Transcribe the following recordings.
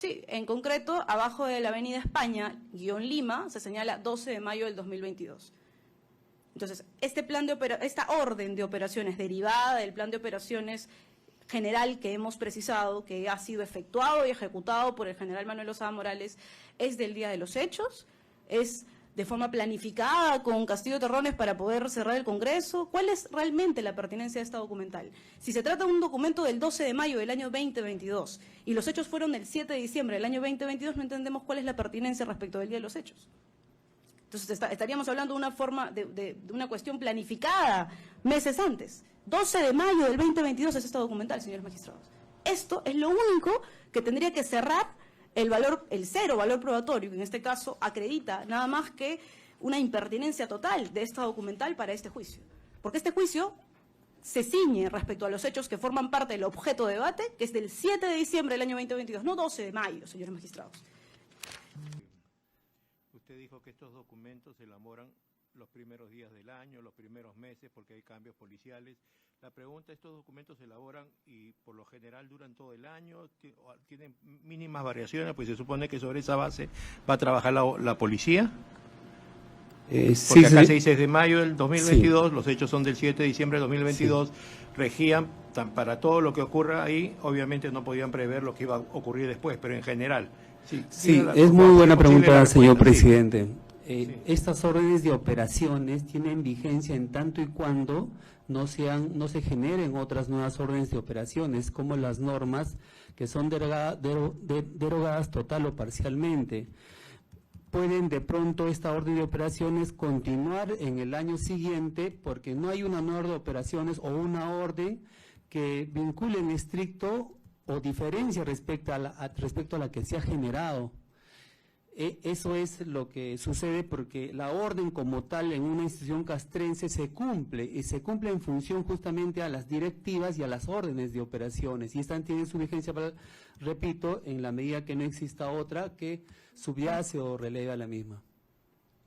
Sí, en concreto, abajo de la avenida España, Lima, se señala 12 de mayo del 2022. Entonces, esta orden de operaciones derivada del plan de operaciones general que hemos precisado, que ha sido efectuado y ejecutado por el general Manuel Lozada Morales, es del día de los hechos, es de forma planificada con Castillo Terrones para poder cerrar el Congreso. ¿Cuál es realmente la pertinencia de esta documental? Si se trata de un documento del 12 de mayo del año 2022 y los hechos fueron del 7 de diciembre del año 2022, no entendemos cuál es la pertinencia respecto del día de los hechos. Entonces estaríamos hablando de una forma, de una cuestión planificada meses antes. 12 de mayo del 2022 es esta documental, señores magistrados. Esto es lo único que tendría que cerrar el cero valor probatorio, que en este caso acredita nada más que una impertinencia total de esta documental para este juicio. Porque este juicio se ciñe respecto a los hechos que forman parte del objeto de debate, que es del 7 de diciembre del año 2022, no 12 de mayo, señores magistrados. Usted dijo que estos documentos se elaboran los primeros días del año, los primeros meses, porque hay cambios policiales. La pregunta, ¿estos documentos se elaboran y por lo general duran todo el año? ¿Tienen mínimas variaciones? Pues se supone que sobre esa base va a trabajar la policía. Porque sí, acá sí. se dice de mayo del 2022, Sí. los hechos son del 7 de diciembre del 2022, Sí. regían para todo lo que ocurra ahí. Obviamente no podían prever lo que iba a ocurrir después, pero en general. Sí, es muy buena pregunta, señor presidente. Sí. Estas órdenes de operaciones tienen vigencia en tanto y cuando no se generen otras nuevas órdenes de operaciones, como las normas que son derogadas total o parcialmente. Pueden de pronto esta orden de operaciones continuar en el año siguiente porque no hay una nueva orden de operaciones o una orden que vincule en estricto o diferencia respecto a la que se ha generado. Eso es lo que sucede porque la orden como tal en una institución castrense se cumple y se cumple en función justamente a las directivas y a las órdenes de operaciones y esta tiene su vigencia, repito, en la medida que no exista otra que subyace o relega la misma.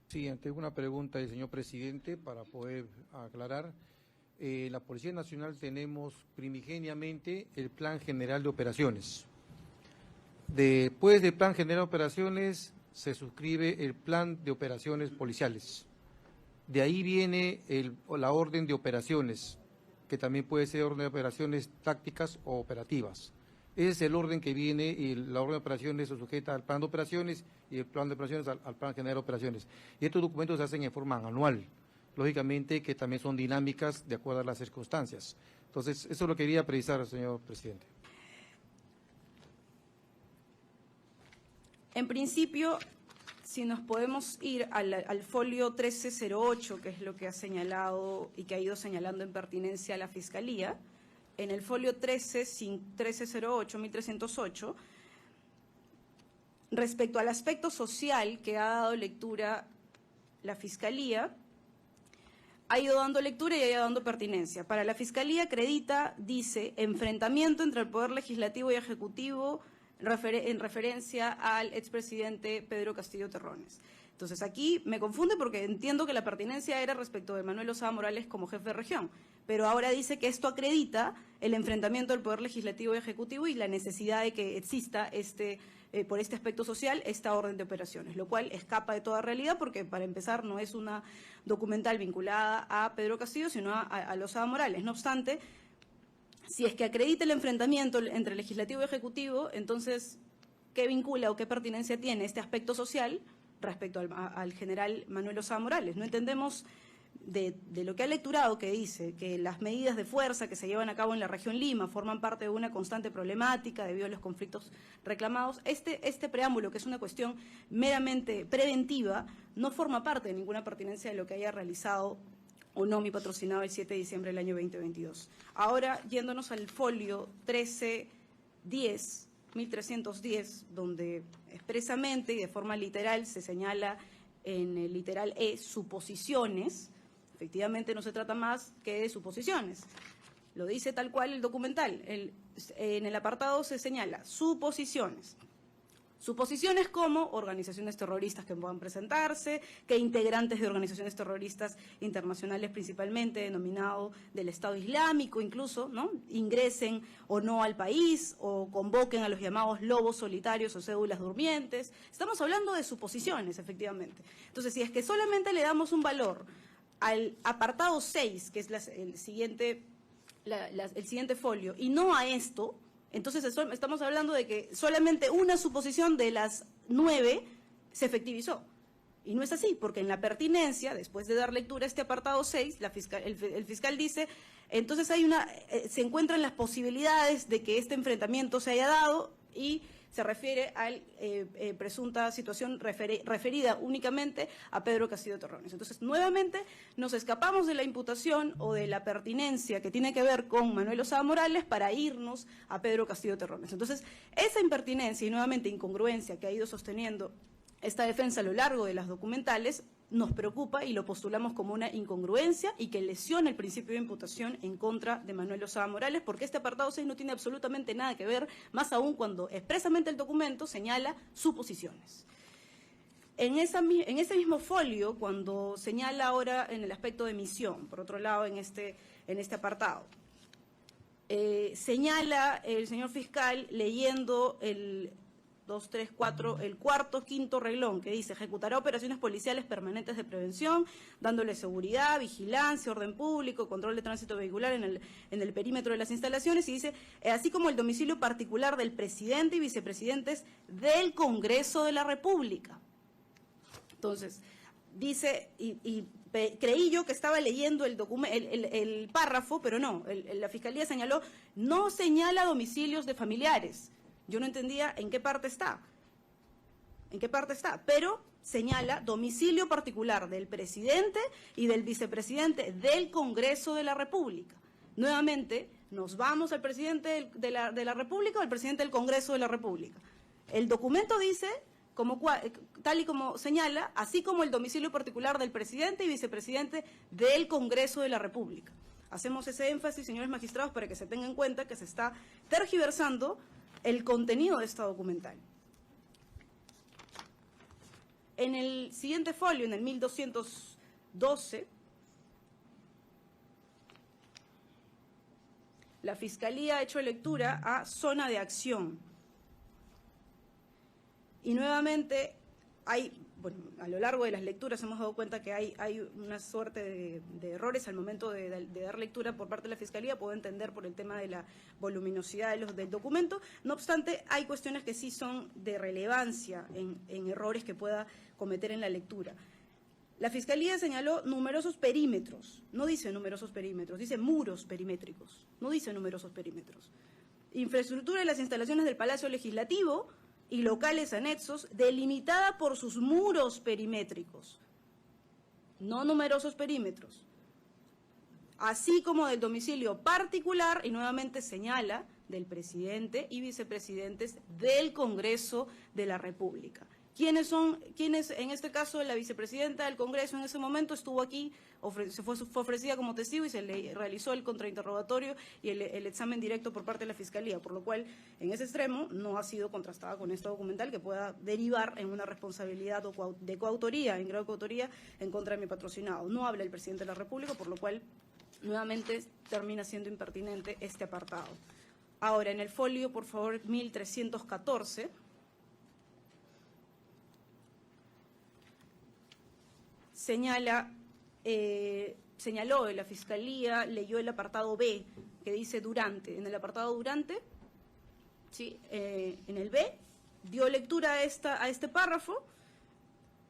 Sí, tengo una pregunta del señor presidente para poder aclarar. La Policía Nacional tenemos primigeniamente el Plan General de Operaciones. Después del Plan General de Operaciones se suscribe el Plan de Operaciones Policiales. De ahí viene la orden de operaciones, que también puede ser orden de operaciones tácticas o operativas. Ese es el orden que viene y la orden de operaciones se sujeta al Plan de Operaciones y el Plan de Operaciones al Plan General de Operaciones. Y estos documentos se hacen en forma anual, lógicamente que también son dinámicas de acuerdo a las circunstancias. Entonces, eso lo quería precisar, señor presidente. En principio, si nos podemos ir al folio 1308, que es lo que ha señalado y que ha ido señalando en pertinencia la Fiscalía, en el folio 1308, 1308, respecto al aspecto social que ha dado lectura la Fiscalía, ha ido dando lectura y ha ido dando pertinencia. Para la Fiscalía acredita, dice, enfrentamiento entre el Poder Legislativo y Ejecutivo en referencia al expresidente Pedro Castillo Terrones. Entonces aquí me confunde porque entiendo que la pertinencia era respecto de Manuel Lozada Morales como jefe de región, pero ahora dice que esto acredita el enfrentamiento del Poder Legislativo y Ejecutivo y la necesidad de que exista por este aspecto social esta orden de operaciones, lo cual escapa de toda realidad porque para empezar no es una documental vinculada a Pedro Castillo sino a Lozada Morales. No obstante, si es que acredita el enfrentamiento entre legislativo y ejecutivo, entonces, ¿qué vincula o qué pertinencia tiene este aspecto social respecto al general Manuel Lozada Morales? No entendemos de lo que ha lecturado que dice que las medidas de fuerza que se llevan a cabo en la región Lima forman parte de una constante problemática debido a los conflictos reclamados. Este preámbulo, que es una cuestión meramente preventiva, no forma parte de ninguna pertinencia de lo que haya realizado o no mi patrocinado el 7 de diciembre del año 2022. Ahora, yéndonos al folio 1310, 1310, donde expresamente y de forma literal se señala en el literal E suposiciones, efectivamente no se trata más que de suposiciones. Lo dice tal cual el documental. En el apartado se señala suposiciones. Suposiciones como organizaciones terroristas que puedan presentarse, que integrantes de organizaciones terroristas internacionales principalmente, denominado del Estado Islámico incluso, ¿no?, ingresen o no al país o convoquen a los llamados lobos solitarios o cédulas durmientes. Estamos hablando de suposiciones, efectivamente. Entonces, si es que solamente le damos un valor al apartado 6, que es el siguiente folio, y no a esto, entonces estamos hablando de que solamente una suposición de las 9 se efectivizó. Y no es así, porque en la pertinencia, después de dar lectura a este apartado 6, el fiscal dice, entonces se encuentran las posibilidades de que este enfrentamiento se haya dado, y se refiere a presunta situación referida únicamente a Pedro Castillo Terrones. Entonces, nuevamente, nos escapamos de la imputación o de la pertinencia que tiene que ver con Manuel Osada Morales para irnos a Pedro Castillo Terrones. Entonces, esa impertinencia y nuevamente incongruencia que ha ido sosteniendo esta defensa a lo largo de las documentales nos preocupa y lo postulamos como una incongruencia y que lesiona el principio de imputación en contra de Manuel Osada Morales, porque este apartado 6 no tiene absolutamente nada que ver, más aún cuando expresamente el documento señala suposiciones. En ese mismo folio, cuando señala ahora en el aspecto de misión, por otro lado en este apartado, señala el señor fiscal leyendo el 2, 3, 4, el cuarto, quinto reglón, que dice, ejecutará operaciones policiales permanentes de prevención, dándole seguridad, vigilancia, orden público, control de tránsito vehicular en el perímetro de las instalaciones, y dice, así como el domicilio particular del presidente y vicepresidentes del Congreso de la República. Entonces, dice, creí yo que estaba leyendo el párrafo, pero no, la Fiscalía señaló, no señala domicilios de familiares. Yo no entendía en qué parte está, pero señala domicilio particular del presidente y del vicepresidente del Congreso de la República. Nuevamente, nos vamos al presidente de la República o al presidente del Congreso de la República. El documento dice, tal y como señala, así como el domicilio particular del presidente y vicepresidente del Congreso de la República. Hacemos ese énfasis, señores magistrados, para que se tenga en cuenta que se está tergiversando el contenido de esta documental. En el siguiente folio, en el 1212, la Fiscalía ha hecho lectura a zona de acción. Y nuevamente a lo largo de las lecturas hemos dado cuenta que hay una suerte de errores al momento de dar lectura por parte de la Fiscalía, puedo entender por el tema de la voluminosidad del documento. No obstante, hay cuestiones que sí son de relevancia en errores que pueda cometer en la lectura. La Fiscalía señaló numerosos perímetros, no dice numerosos perímetros, dice muros perimétricos, no dice numerosos perímetros. Infraestructura de las instalaciones del Palacio Legislativo y locales anexos, delimitada por sus muros perimétricos, no numerosos perímetros, así como del domicilio particular, y nuevamente señala, del presidente y vicepresidentes del Congreso de la República. ¿Quiénes en este caso la vicepresidenta del Congreso en ese momento estuvo aquí, fue ofrecida como testigo y se le realizó el contrainterrogatorio y el examen directo por parte de la Fiscalía, por lo cual en ese extremo no ha sido contrastada con esta documental que pueda derivar en una responsabilidad de coautoría, en grado de coautoría, en contra de mi patrocinado. No habla el presidente de la República, por lo cual nuevamente termina siendo impertinente este apartado. Ahora, en el folio, por favor, 1314... señaló de la Fiscalía, leyó el apartado B, que dice durante. En el apartado durante, ¿sí? En el B, dio lectura a este párrafo,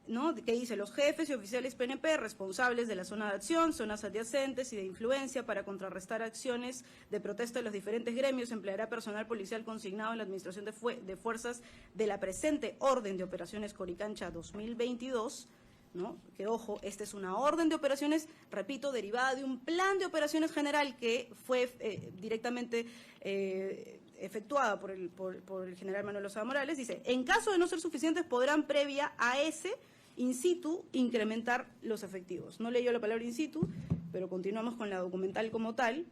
¿no?, que dice, los jefes y oficiales PNP responsables de la zona de acción, zonas adyacentes y de influencia para contrarrestar acciones de protesta de los diferentes gremios, empleará personal policial consignado en la administración de fuerzas de la presente orden de operaciones Coricancha 2022, ¿no? Que, ojo, esta es una orden de operaciones, repito, derivada de un plan de operaciones general que fue directamente efectuada por el general Manuel Osada Morales. Dice, en caso de no ser suficientes, podrán previa a ese in situ incrementar los efectivos. No leyó la palabra in situ, pero continuamos con la documental como tal.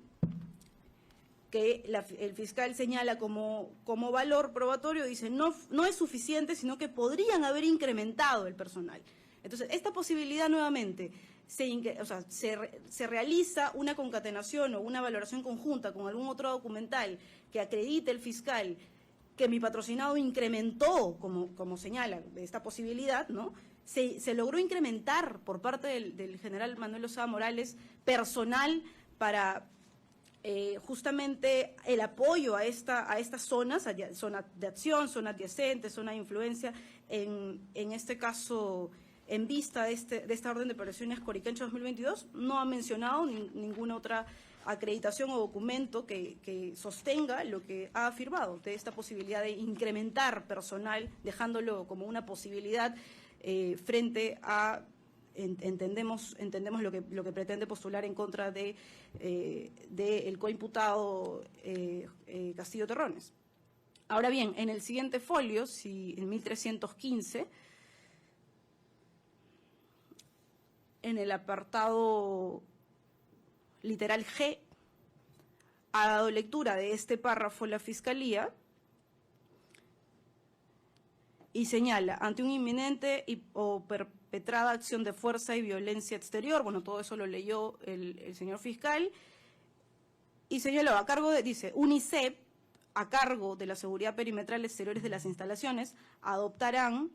que el fiscal señala como valor probatorio, dice no es suficiente, sino que podrían haber incrementado el personal. Entonces, esta posibilidad nuevamente se realiza una concatenación o una valoración conjunta con algún otro documental que acredite el fiscal que mi patrocinado incrementó, como señala esta posibilidad, ¿no? Se logró incrementar por parte del general Manuel Lozada Morales personal para justamente el apoyo a estas zonas, zona de acción, zona adyacente, zona de influencia, en este caso, en vista de esta orden de operaciones Coricancha 2022, no ha mencionado ninguna otra acreditación o documento que sostenga lo que ha afirmado de esta posibilidad de incrementar personal, dejándolo como una posibilidad frente a entendemos lo que pretende postular en contra de el coimputado Castillo Terrones. Ahora bien, en el siguiente folio, en 1315, en el apartado literal G, ha dado lectura de este párrafo la Fiscalía y señala, ante un inminente o perpetrada acción de fuerza y violencia exterior, bueno, todo eso lo leyó el señor fiscal, y señaló, dice, UNICEF, a cargo de la seguridad perimetral exteriores de las instalaciones, adoptarán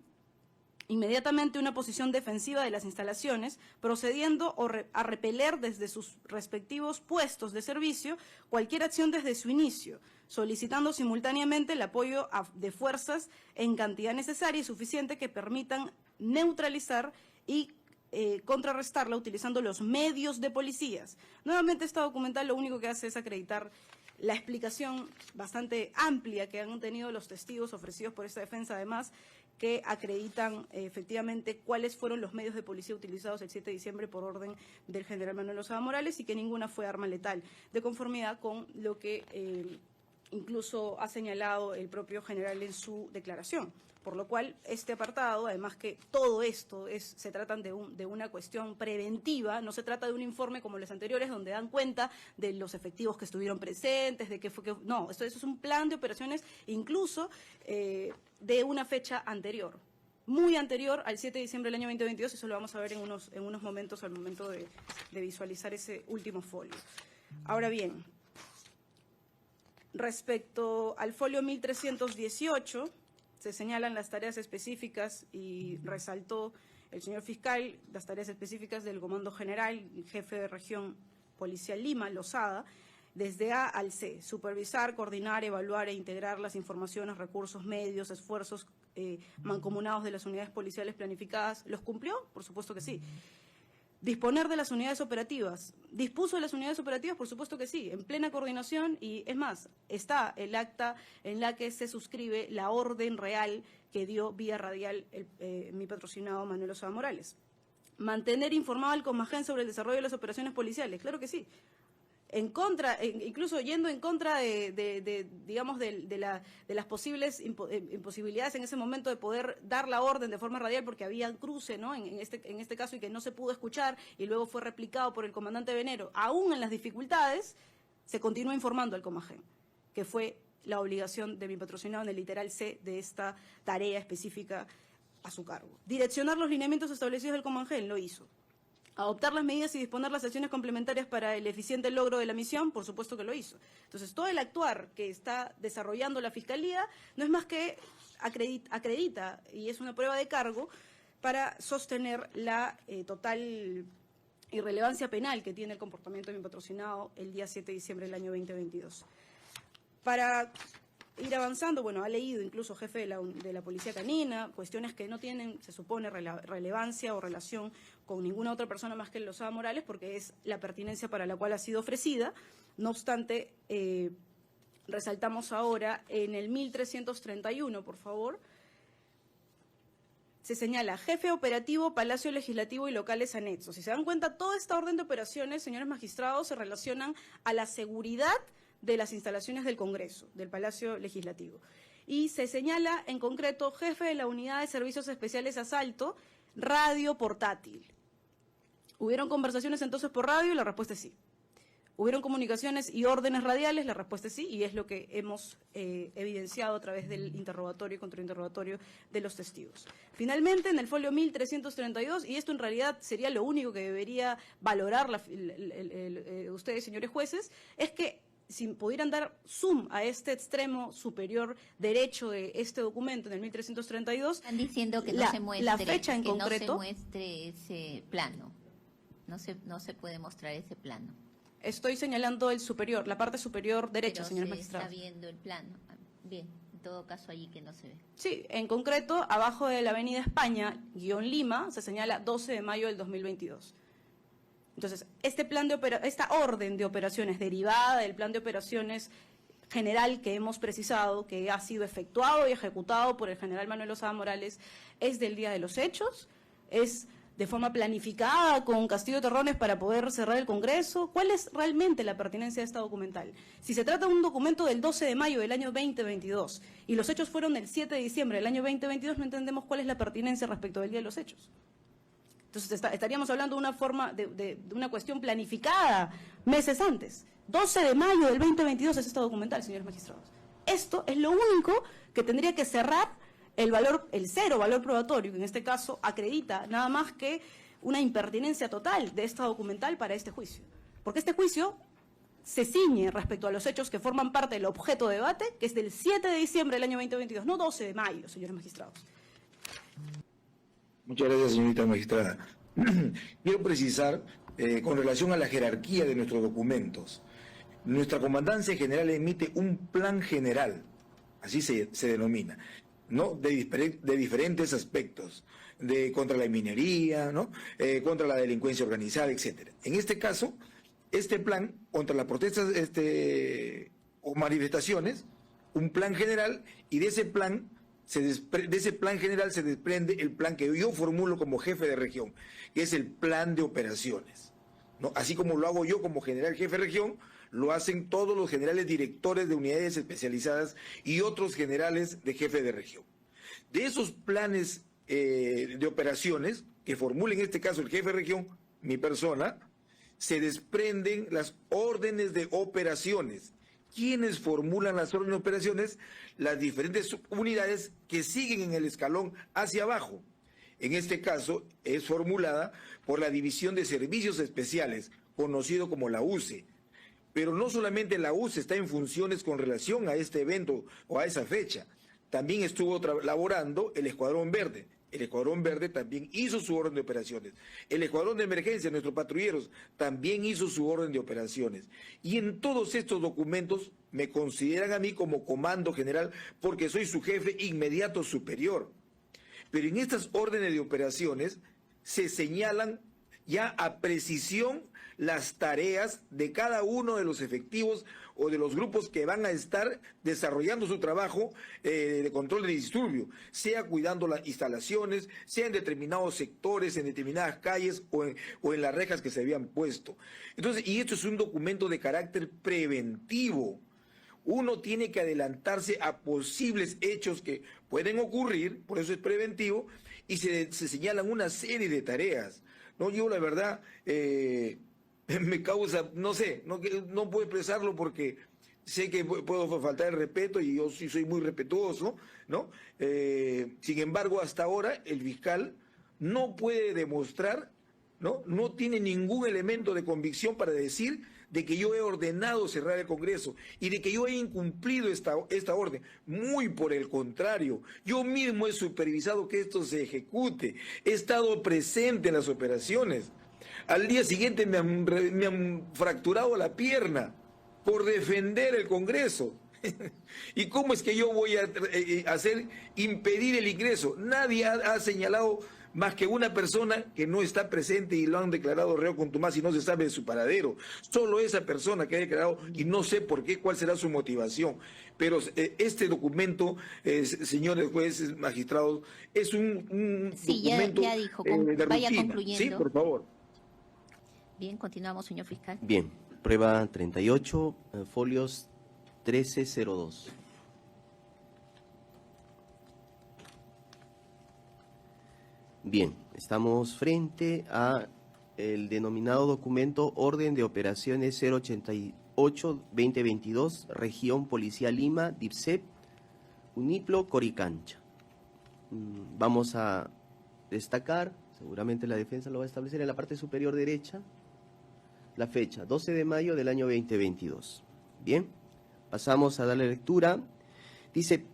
inmediatamente una posición defensiva de las instalaciones, procediendo a repeler desde sus respectivos puestos de servicio cualquier acción desde su inicio, solicitando simultáneamente el apoyo de fuerzas en cantidad necesaria y suficiente que permitan neutralizar y contrarrestarla utilizando los medios de policías. Nuevamente, esta documental lo único que hace es acreditar la explicación bastante amplia que han tenido los testigos ofrecidos por esta defensa, además, que acreditan efectivamente cuáles fueron los medios de policía utilizados el 7 de diciembre por orden del general Manuel Lozada Morales y que ninguna fue arma letal, de conformidad con lo que incluso ha señalado el propio general en su declaración. Por lo cual, este apartado, además que todo esto se trata de una cuestión preventiva, no se trata de un informe como los anteriores donde dan cuenta de los efectivos que estuvieron presentes, de qué fue que... No, eso es un plan de operaciones incluso de una fecha anterior, muy anterior al 7 de diciembre del año 2022, eso lo vamos a ver en unos momentos al momento de visualizar ese último folio. Ahora bien, respecto al folio 1318, se señalan las tareas específicas y resaltó el señor fiscal las tareas específicas del Comando General, jefe de Región Policial Lima, Lozada, desde A al C, supervisar, coordinar, evaluar e integrar las informaciones, recursos, medios, esfuerzos mancomunados de las unidades policiales planificadas. ¿Los cumplió? Por supuesto que sí. Disponer de las unidades operativas. ¿Dispuso de las unidades operativas? Por supuesto que sí, en plena coordinación y, es más, está el acta en la que se suscribe la orden real que dio vía radial mi patrocinado Manuel Lozada Morales. Mantener informado al Comagén sobre el desarrollo de las operaciones policiales. Claro que sí. Incluso yendo en contra de las posibles imposibilidades en ese momento de poder dar la orden de forma radial porque había cruce, ¿no? en este caso y que no se pudo escuchar y luego fue replicado por el comandante Venero, aún en las dificultades, se continúa informando al Comagén, que fue la obligación de mi patrocinado en el literal C de esta tarea específica a su cargo. Direccionar los lineamientos establecidos del Comagén, lo hizo. Adoptar las medidas y disponer las acciones complementarias para el eficiente logro de la misión, por supuesto que lo hizo. Entonces, todo el actuar que está desarrollando la Fiscalía no es más que acredita y es una prueba de cargo para sostener la total irrelevancia penal que tiene el comportamiento de mi patrocinado el día 7 de diciembre del año 2022. Para ir avanzando, bueno, ha leído incluso jefe de la Policía Canina, cuestiones que no tienen, se supone, relevancia o relación con ninguna otra persona más que el Lozada Morales, porque es la pertinencia para la cual ha sido ofrecida. No obstante, resaltamos ahora en el 1331, por favor, se señala jefe operativo, Palacio Legislativo y locales anexos. Si se dan cuenta, toda esta orden de operaciones, señores magistrados, se relacionan a la seguridad de las instalaciones del Congreso, del Palacio Legislativo. Y se señala en concreto jefe de la Unidad de Servicios Especiales de Asalto, radio portátil. ¿Hubieron conversaciones entonces por radio? Y la respuesta es sí. ¿Hubieron comunicaciones y órdenes radiales? La respuesta es sí, y es lo que hemos evidenciado a través del interrogatorio y contrainterrogatorio de los testigos. Finalmente, en el folio 1332, y esto en realidad sería lo único que debería valorar ustedes, señores jueces, es que si pudieran dar zoom a este extremo superior derecho de este documento en el 1332... Están diciendo que no se muestre, la fecha en concreto, no se muestre ese plano. No se puede mostrar ese plano. Estoy señalando el superior, la parte superior derecha, Pero señores se magistrados. está viendo el plano. Bien, en todo caso allí que no se ve. Sí, en concreto, abajo de la avenida España, Lima, se señala 12 de mayo del 2022. Entonces, esta orden de operaciones derivada del plan de operaciones general que hemos precisado, que ha sido efectuado y ejecutado por el general Manuel Lozada Morales, es del día de los hechos, es de forma planificada con Castillo Terrones para poder cerrar el Congreso. ¿Cuál es realmente la pertinencia de esta documental? Si se trata de un documento del 12 de mayo del año 2022 y los hechos fueron el 7 de diciembre del año 2022, no entendemos cuál es la pertinencia respecto del día de los hechos. Entonces estaríamos hablando de una forma, de una cuestión planificada meses antes. 12 de mayo del 2022 es esta documental, señores magistrados. Esto es lo único que tendría que cerrar el cero valor probatorio, que en este caso acredita nada más que una impertinencia total de esta documental para este juicio. Porque este juicio se ciñe respecto a los hechos que forman parte del objeto de debate, que es del 7 de diciembre del año 2022, no 12 de mayo, señores magistrados. Muchas gracias, señorita magistrada. Quiero precisar, con relación a la jerarquía de nuestros documentos, nuestra Comandancia General emite un plan general, así se denomina, ¿no? De diferentes aspectos, contra la minería, ¿no? Contra la delincuencia organizada, etcétera. En este caso, este plan contra las protestas o manifestaciones, un plan general, y de ese plan general se desprende el plan que yo formulo como jefe de región, que es el plan de operaciones, ¿no? Así como lo hago yo como general jefe de región, lo hacen todos los generales directores de unidades especializadas y otros generales de jefe de región. De esos planes de operaciones que formula en este caso el jefe de región, mi persona, se desprenden las órdenes de operaciones. ¿Quiénes formulan las órdenes de operaciones? Las diferentes unidades que siguen en el escalón hacia abajo. En este caso es formulada por la División de Servicios Especiales, conocido como la UCE. Pero no solamente la UCE está en funciones con relación a este evento o a esa fecha, también estuvo laborando el Escuadrón Verde. El Escuadrón Verde también hizo su orden de operaciones. El Escuadrón de Emergencia, nuestros patrulleros, también hizo su orden de operaciones. Y en todos estos documentos me consideran a mí como comando general porque soy su jefe inmediato superior. Pero en estas órdenes de operaciones se señalan ya a precisión las tareas de cada uno de los efectivos o de los grupos que van a estar desarrollando su trabajo de control de disturbio, sea cuidando las instalaciones, sea en determinados sectores, en determinadas calles o en las rejas que se habían puesto. Entonces, y esto es un documento de carácter preventivo. Uno tiene que adelantarse a posibles hechos que pueden ocurrir, por eso es preventivo, y se señalan una serie de tareas. No, yo la verdad me causa, no sé, no puedo expresarlo porque sé que puedo faltar el respeto y yo sí soy muy respetuoso, ¿no? Sin embargo, hasta ahora el fiscal no puede demostrar, no tiene ningún elemento de convicción para decir de que yo he ordenado cerrar el Congreso y de que yo he incumplido esta orden. Muy por el contrario, yo mismo he supervisado que esto se ejecute, he estado presente en las operaciones. Al día siguiente me han fracturado la pierna por defender el Congreso. ¿Y cómo es que yo voy a impedir el ingreso? Nadie ha señalado más que una persona que no está presente y lo han declarado reo contumaz y no se sabe de su paradero. Solo esa persona que ha declarado y no sé por qué, cuál será su motivación. Pero este documento, señores jueces, magistrados, es un documento ya dijo, de vaya rutina. concluyendo. Sí, por favor. Bien, continuamos, señor fiscal. Bien, prueba 38, folios 1302. Bien, estamos frente a el denominado documento Orden de Operaciones 088-2022, Región Policial Lima, DIPSEP, Uniplo, Coricancha. Vamos a destacar, seguramente la defensa lo va a establecer en la parte superior derecha, la fecha, 12 de mayo del año 2022. Bien, pasamos a darle lectura. Dice,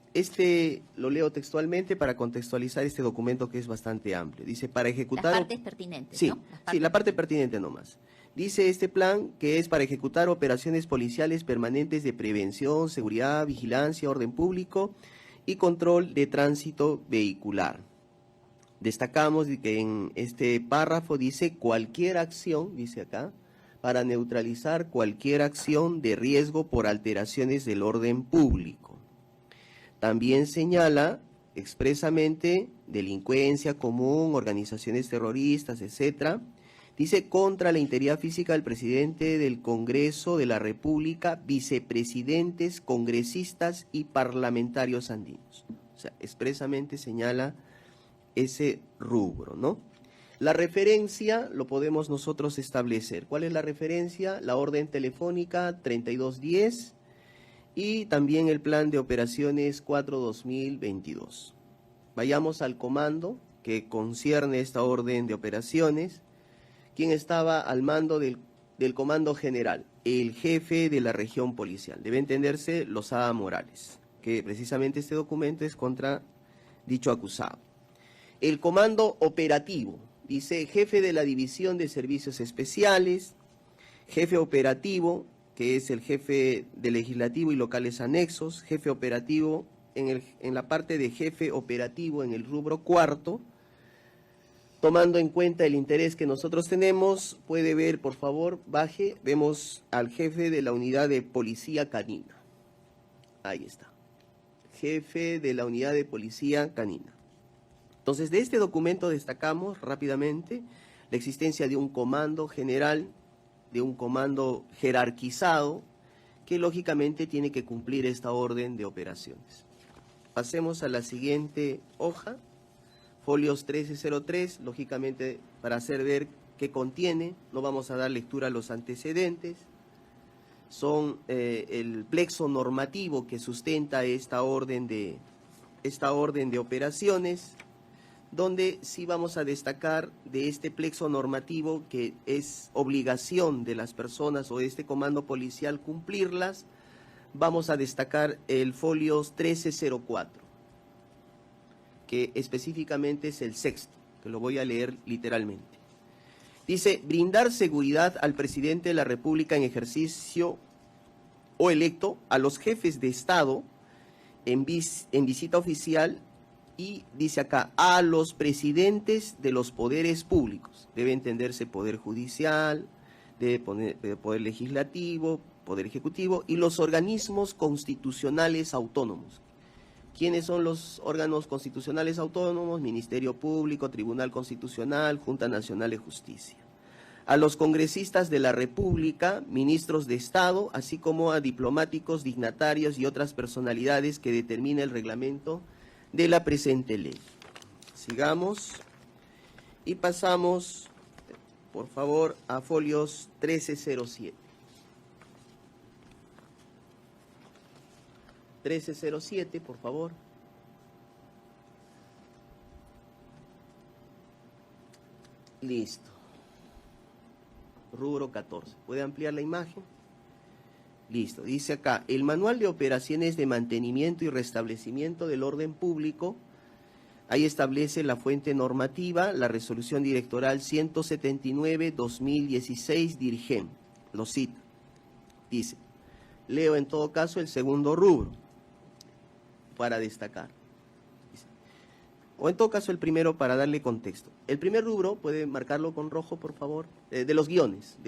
lo leo textualmente para contextualizar este documento que es bastante amplio. Dice, para ejecutar... Las partes pertinentes, sí, ¿no? sí, la parte pertinente nomás. Dice este plan que es para ejecutar operaciones policiales permanentes de prevención, seguridad, vigilancia, orden público y control de tránsito vehicular. Destacamos que en este párrafo dice cualquier acción, dice acá, para neutralizar cualquier acción de riesgo por alteraciones del orden público. También señala expresamente delincuencia común, organizaciones terroristas, etcétera. Dice contra la integridad física del presidente del Congreso de la República, vicepresidentes, congresistas y parlamentarios andinos. O sea, expresamente señala ese rubro, ¿no? La referencia lo podemos nosotros establecer. ¿Cuál es la referencia? La orden telefónica 3210 y también el plan de operaciones 4-2022. Vayamos al comando que concierne esta orden de operaciones. ¿Quién estaba al mando del comando general? El jefe de la región policial. Debe entenderse Lozada Morales, que precisamente este documento es contra dicho acusado. El comando operativo, dice jefe de la división de servicios especiales, jefe operativo, que es el jefe de legislativo y locales anexos, jefe operativo en la parte de jefe operativo en el rubro cuarto. Tomando en cuenta el interés que nosotros tenemos, puede ver, por favor, baje, vemos al jefe de la unidad de policía canina. Ahí está, jefe de la unidad de policía canina. Entonces, de este documento destacamos rápidamente la existencia de un comando general, de un comando jerarquizado, que lógicamente tiene que cumplir esta orden de operaciones. Pasemos a la siguiente hoja, folios 1303, lógicamente para hacer ver qué contiene, no vamos a dar lectura a los antecedentes, son el plexo normativo que sustenta esta orden de operaciones, donde sí vamos a destacar de este plexo normativo que es obligación de las personas o de este comando policial cumplirlas. Vamos a destacar el folio 1304, que específicamente es el sexto, que lo voy a leer literalmente. Dice, brindar seguridad al presidente de la República en ejercicio o electo, a los jefes de Estado en visita oficial, y dice acá, a los presidentes de los poderes públicos. Debe entenderse poder judicial, poder legislativo, poder ejecutivo y los organismos constitucionales autónomos. ¿Quiénes son los órganos constitucionales autónomos? Ministerio Público, Tribunal Constitucional, Junta Nacional de Justicia. A los congresistas de la República, ministros de Estado, así como a diplomáticos, dignatarios y otras personalidades que determina el reglamento de la presente ley. Sigamos y pasamos, por favor, a folios 1307. 1307, por favor. Listo. Rubro 14. ¿Puede ampliar la imagen? Listo. Dice acá, el manual de operaciones de mantenimiento y restablecimiento del orden público, ahí establece la fuente normativa, la resolución directoral 179-2016 DIRGEM. Lo cita. Dice, leo en todo caso el segundo rubro para destacar. Dice, o en todo caso el primero para darle contexto. El primer rubro, puede marcarlo con rojo, por favor, de los guiones.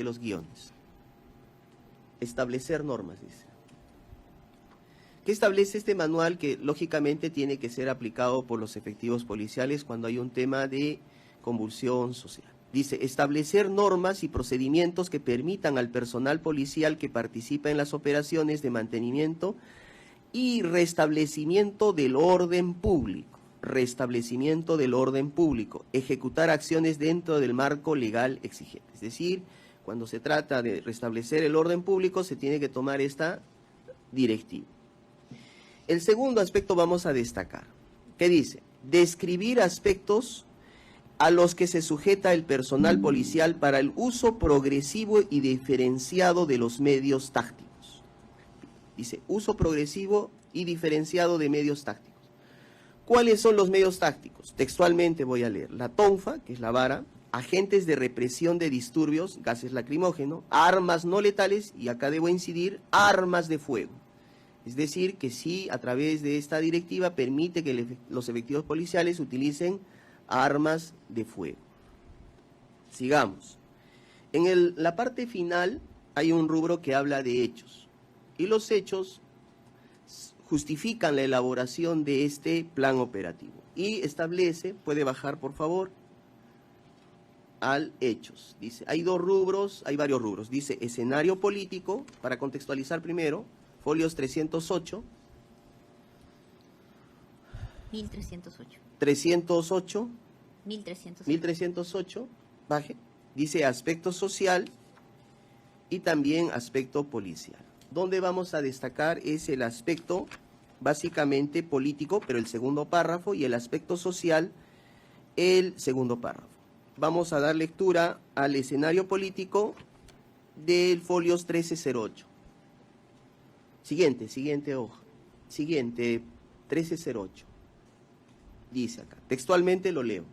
Establecer normas, dice. ¿Qué establece este manual? Que lógicamente tiene que ser aplicado por los efectivos policiales cuando hay un tema de convulsión social. Dice, establecer normas y procedimientos que permitan al personal policial que participa en las operaciones de mantenimiento y restablecimiento del orden público. restablecimiento del orden público, ejecutar acciones dentro del marco legal exigente. Es decir, cuando se trata de restablecer el orden público, se tiene que tomar esta directiva. El segundo aspecto vamos a destacar, que dice, describir aspectos a los que se sujeta el personal policial para el uso progresivo y diferenciado de los medios tácticos. Dice, uso progresivo y diferenciado de medios tácticos. ¿Cuáles son los medios tácticos? Textualmente voy a leer. La tonfa, que es la vara, agentes de represión de disturbios, gases lacrimógenos, armas no letales, y acá debo incidir, armas de fuego. Es decir, que sí, a través de esta directiva permite que los efectivos policiales utilicen armas de fuego. Sigamos. En la parte final hay un rubro que habla de hechos. Y los hechos justifican la elaboración de este plan operativo. Y establece, puede bajar por favor, al hechos. Dice, hay dos rubros, hay varios rubros. Dice, escenario político, para contextualizar primero, folios 308. 1308. 308. 1308. 1308, baje. Dice aspecto social y también aspecto policial. Donde vamos a destacar es el aspecto básicamente político, pero el segundo párrafo, y el aspecto social, el segundo párrafo. Vamos a dar lectura al escenario político del folios 1308. Siguiente hoja. Siguiente, 1308. Dice acá, textualmente lo leo.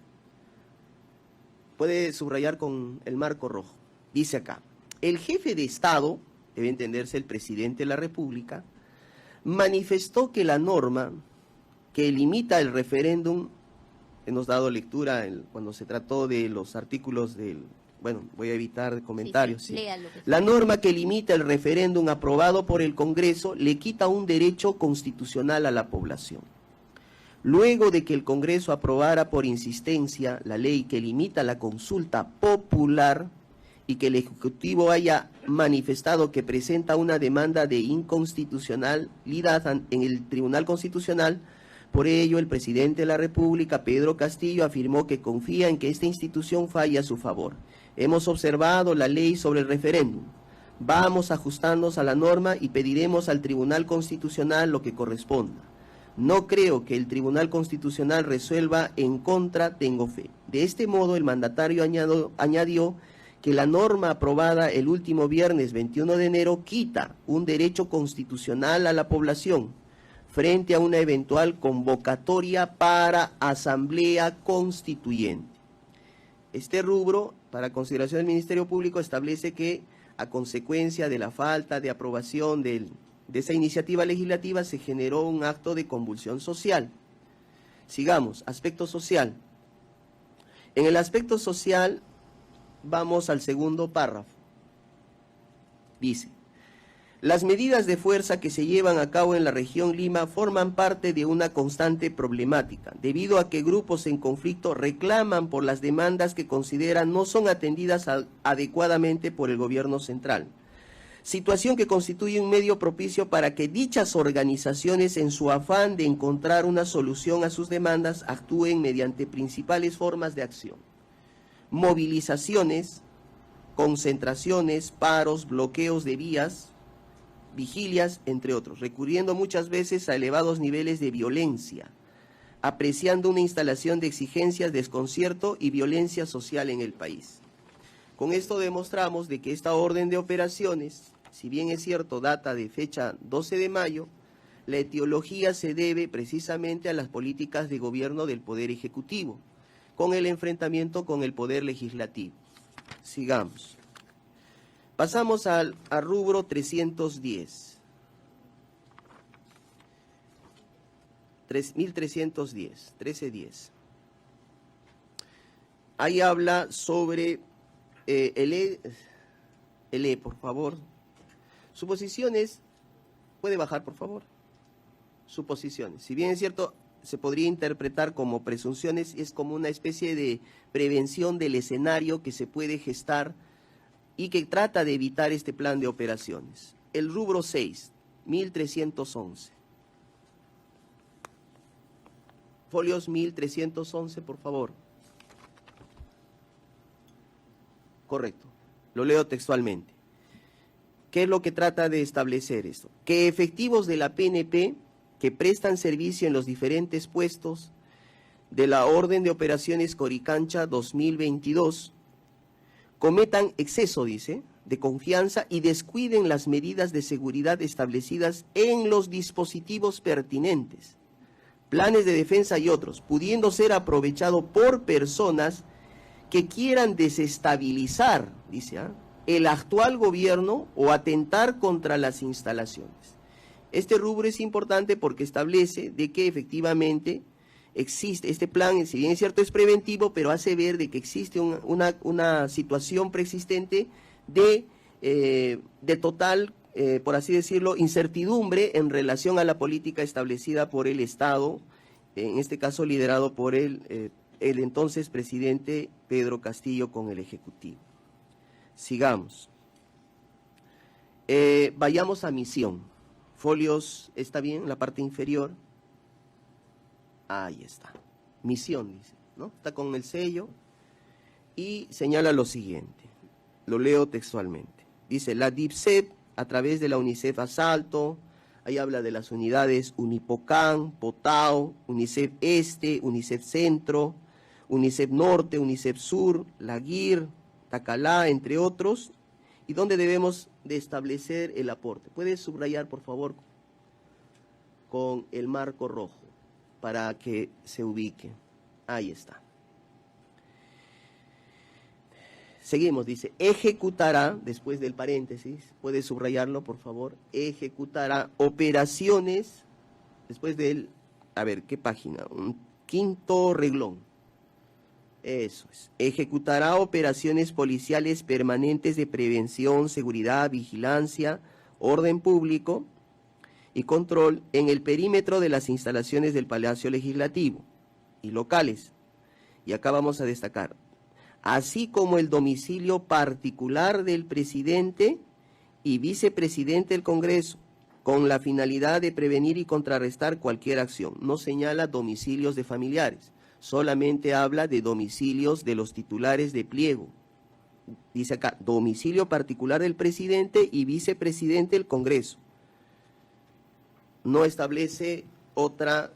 Puede subrayar con el marco rojo. Dice acá, el jefe de Estado, debe entenderse el presidente de la República, manifestó que la norma que limita el referéndum, hemos dado lectura cuando se trató de los artículos del... Bueno, voy a evitar comentarios. Sí. La norma que limita el referéndum aprobado por el Congreso le quita un derecho constitucional a la población. Luego de que el Congreso aprobara por insistencia la ley que limita la consulta popular y que el Ejecutivo haya manifestado que presenta una demanda de inconstitucionalidad en el Tribunal Constitucional, por ello el presidente de la República, Pedro Castillo, afirmó que confía en que esta institución falle a su favor. Hemos observado la ley sobre el referéndum. Vamos ajustándonos a la norma y pediremos al Tribunal Constitucional lo que corresponda. No creo que el Tribunal Constitucional resuelva en contra, tengo fe. De este modo, el mandatario añadió que la norma aprobada el último viernes 21 de enero quita un derecho constitucional a la población frente a una eventual convocatoria para asamblea constituyente. Este rubro, para consideración del Ministerio Público, establece que a consecuencia de la falta de aprobación de esa iniciativa legislativa se generó un acto de convulsión social. Sigamos, aspecto social. En el aspecto social vamos al segundo párrafo. Dice, las medidas de fuerza que se llevan a cabo en la región Lima forman parte de una constante problemática, debido a que grupos en conflicto reclaman por las demandas que consideran no son atendidas adecuadamente por el gobierno central. Situación que constituye un medio propicio para que dichas organizaciones, en su afán de encontrar una solución a sus demandas, actúen mediante principales formas de acción: movilizaciones, concentraciones, paros, bloqueos de vías, vigilias, entre otros, recurriendo muchas veces a elevados niveles de violencia, apreciando una instalación de exigencias, desconcierto y violencia social en el país. Con esto demostramos de que esta orden de operaciones, si bien es cierto data de fecha 12 de mayo, la etiología se debe precisamente a las políticas de gobierno del Poder Ejecutivo, con el enfrentamiento con el Poder Legislativo. Sigamos. Pasamos al rubro 310. 1310, 1310. Ahí habla sobre el E, por favor. Suposiciones, puede bajar, por favor. Suposiciones. Si bien es cierto, se podría interpretar como presunciones, es como una especie de prevención del escenario que se puede gestar y que trata de evitar este plan de operaciones. El rubro 6, 1311. folios 1311, por favor. Correcto, lo leo textualmente. ¿Qué es lo que trata de establecer esto? Que efectivos de la PNP que prestan servicio en los diferentes puestos de la Orden de Operaciones Coricancha 2022 cometan exceso, dice, de confianza y descuiden las medidas de seguridad establecidas en los dispositivos pertinentes, planes de defensa y otros, pudiendo ser aprovechado por personas que quieran desestabilizar, dice, el actual gobierno o atentar contra las instalaciones. Este rubro es importante porque establece de que efectivamente existe este plan, si bien es cierto es preventivo, pero hace ver de que existe una situación preexistente de total, por así decirlo, incertidumbre en relación a la política establecida por el Estado, en este caso liderado por el entonces presidente Pedro Castillo con el Ejecutivo. Sigamos. Vayamos a misión. Folios, ¿está bien? La parte inferior. Ahí está. Misión, dice, ¿no? Está con el sello y señala lo siguiente. Lo leo textualmente. Dice, la DIPSEP, a través de la UNICEF Asalto, ahí habla de las unidades Unipocán, Potao, UNICEF Este, UNICEF Centro, UNICEF Norte, UNICEF Sur, La Guir, Tacalá, entre otros, y donde debemos de establecer el aporte. ¿Puedes subrayar, por favor, con el marco rojo, para que se ubique? Ahí está. Seguimos, dice, ejecutará, después del paréntesis, puedes subrayarlo, por favor, ejecutará operaciones, después del, a ver, ¿qué página? Un quinto reglón. Eso es. Ejecutará operaciones policiales permanentes de prevención, seguridad, vigilancia, orden público y control en el perímetro de las instalaciones del Palacio Legislativo y locales. Y acá vamos a destacar, así como el domicilio particular del presidente y vicepresidente del Congreso, con la finalidad de prevenir y contrarrestar cualquier acción. No señala domicilios de familiares. Solamente habla de domicilios de los titulares de pliego. Dice acá, domicilio particular del presidente y vicepresidente del Congreso. No establece otra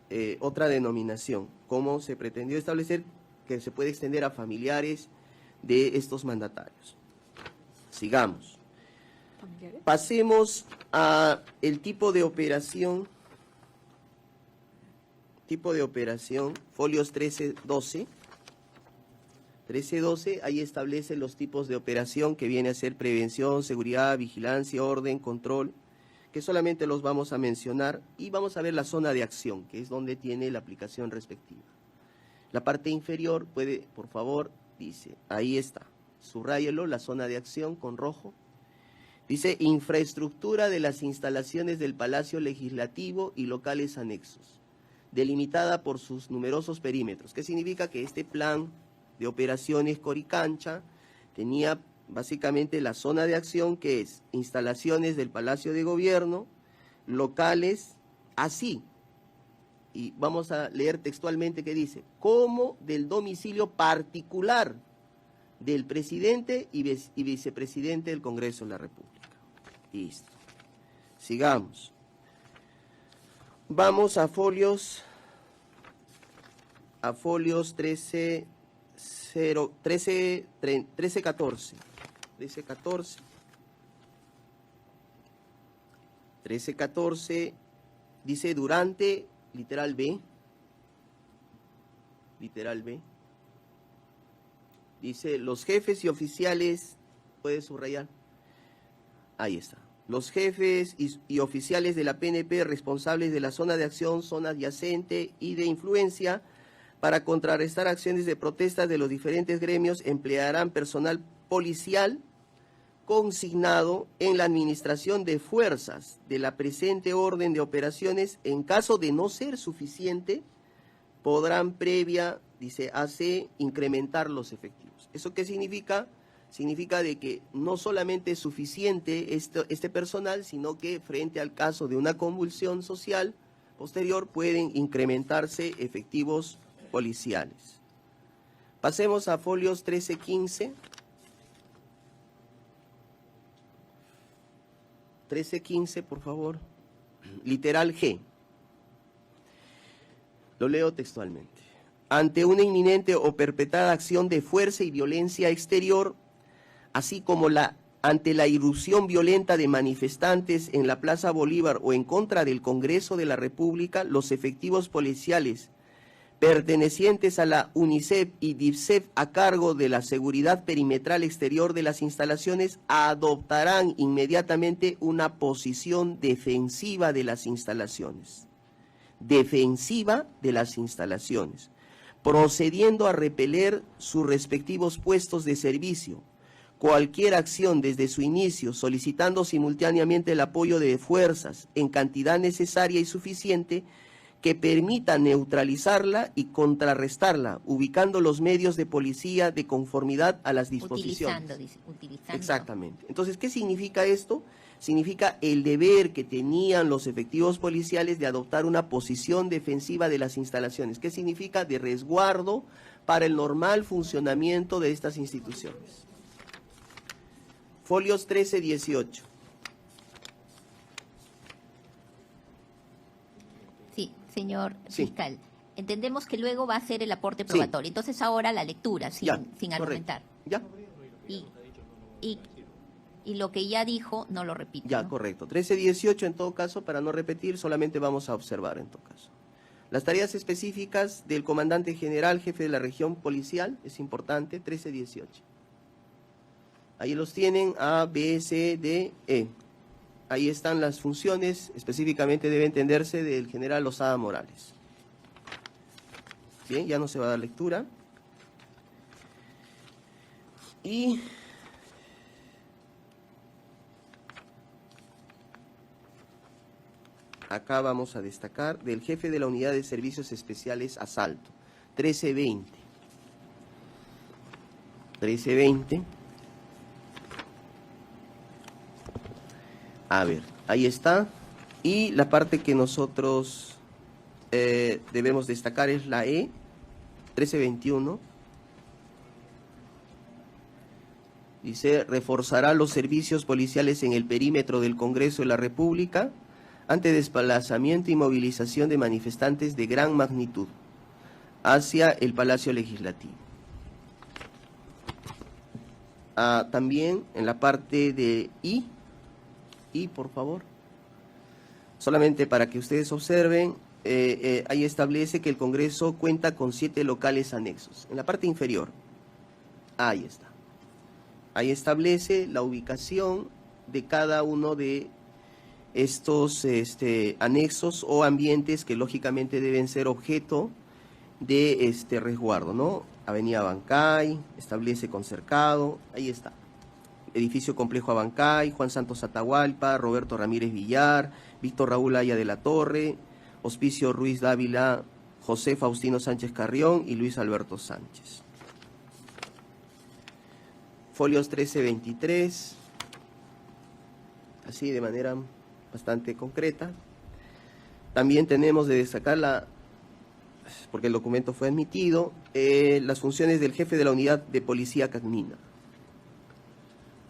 denominación, como se pretendió establecer que se puede extender a familiares de estos mandatarios. Sigamos. ¿Familiares? Pasemos a el tipo de operación. Tipo de operación, folios 1312. 1312, ahí establece los tipos de operación que viene a ser prevención, seguridad, vigilancia, orden, control, que solamente los vamos a mencionar y vamos a ver la zona de acción, que es donde tiene la aplicación respectiva. La parte inferior puede, por favor, dice, ahí está, subráyelo, la zona de acción con rojo. Dice, infraestructura de las instalaciones del Palacio Legislativo y locales anexos, delimitada por sus numerosos perímetros. ¿Qué significa? Que este plan de operaciones Coricancha tenía básicamente la zona de acción, que es instalaciones del Palacio de Gobierno, locales, así. Y vamos a leer textualmente que dice, como del domicilio particular del presidente y vicepresidente del Congreso de la República. Listo. Sigamos. Vamos a folios 1314. 1314 dice durante, literal B, dice los jefes y oficiales, ¿puedes subrayar? Ahí está. Los jefes y oficiales de la PNP responsables de la zona de acción, zona adyacente y de influencia para contrarrestar acciones de protesta de los diferentes gremios emplearán personal policial consignado en la administración de fuerzas de la presente orden de operaciones. En caso de no ser suficiente, podrán previa, dice AC, incrementar los efectivos. ¿Eso qué significa? Significa de que no solamente es suficiente este personal, sino que frente al caso de una convulsión social, posterior pueden incrementarse efectivos policiales. Pasemos a folios 13-15. 13-15, por favor. Literal G. Lo leo textualmente. Ante una inminente o perpetrada acción de fuerza y violencia exterior, así como ante la irrupción violenta de manifestantes en la Plaza Bolívar o en contra del Congreso de la República, los efectivos policiales pertenecientes a la UNICEF y DIVSEF a cargo de la seguridad perimetral exterior de las instalaciones adoptarán inmediatamente una posición defensiva de las instalaciones. Defensiva de las instalaciones, procediendo a repeler sus respectivos puestos de servicio. Cualquier acción desde su inicio, solicitando simultáneamente el apoyo de fuerzas en cantidad necesaria y suficiente que permita neutralizarla y contrarrestarla, ubicando los medios de policía de conformidad a las disposiciones. Utilizando. Exactamente. Entonces, ¿qué significa esto? Significa el deber que tenían los efectivos policiales de adoptar una posición defensiva de las instalaciones. ¿Qué significa? De resguardo para el normal funcionamiento de estas instituciones. Folios 13-18. Sí, señor Sí. fiscal. Entendemos que luego va a ser el aporte probatorio. Entonces ahora la lectura, sin Correcto. argumentar. ¿Ya? Y lo que ya dijo, no lo repite. Ya, ¿no? correcto. 13-18 en todo caso, para no repetir, solamente vamos a observar en todo caso. Las tareas específicas del comandante general, jefe de la región policial, es importante, 13-18. Ahí los tienen A, B, C, D, E. Ahí están las funciones, específicamente debe entenderse del general Lozada Morales. Bien, ya no se va a dar lectura. Y acá vamos a destacar del jefe de la Unidad de Servicios Especiales Asalto, 13-20. 13-20. A ver, ahí está. Y la parte que nosotros debemos destacar es la E, 13-21. Dice, reforzará los servicios policiales en el perímetro del Congreso de la República ante desplazamiento y movilización de manifestantes de gran magnitud hacia el Palacio Legislativo. También en la parte de I, por favor, solamente para que ustedes observen, ahí establece que el Congreso cuenta con 7 locales anexos. En la parte inferior, ahí está. Ahí establece la ubicación de cada uno de estos anexos o ambientes que lógicamente deben ser objeto de resguardo, ¿no? Avenida Abancay, establece con cercado, ahí está. Edificio Complejo Abancay, Juan Santos Atahualpa, Roberto Ramírez Villar, Víctor Raúl Aya de la Torre, Hospicio Ruiz Dávila, José Faustino Sánchez Carrión y Luis Alberto Sánchez. Folios 13-23, así de manera bastante concreta. También tenemos de destacar, porque el documento fue admitido, las funciones del jefe de la unidad de policía canina.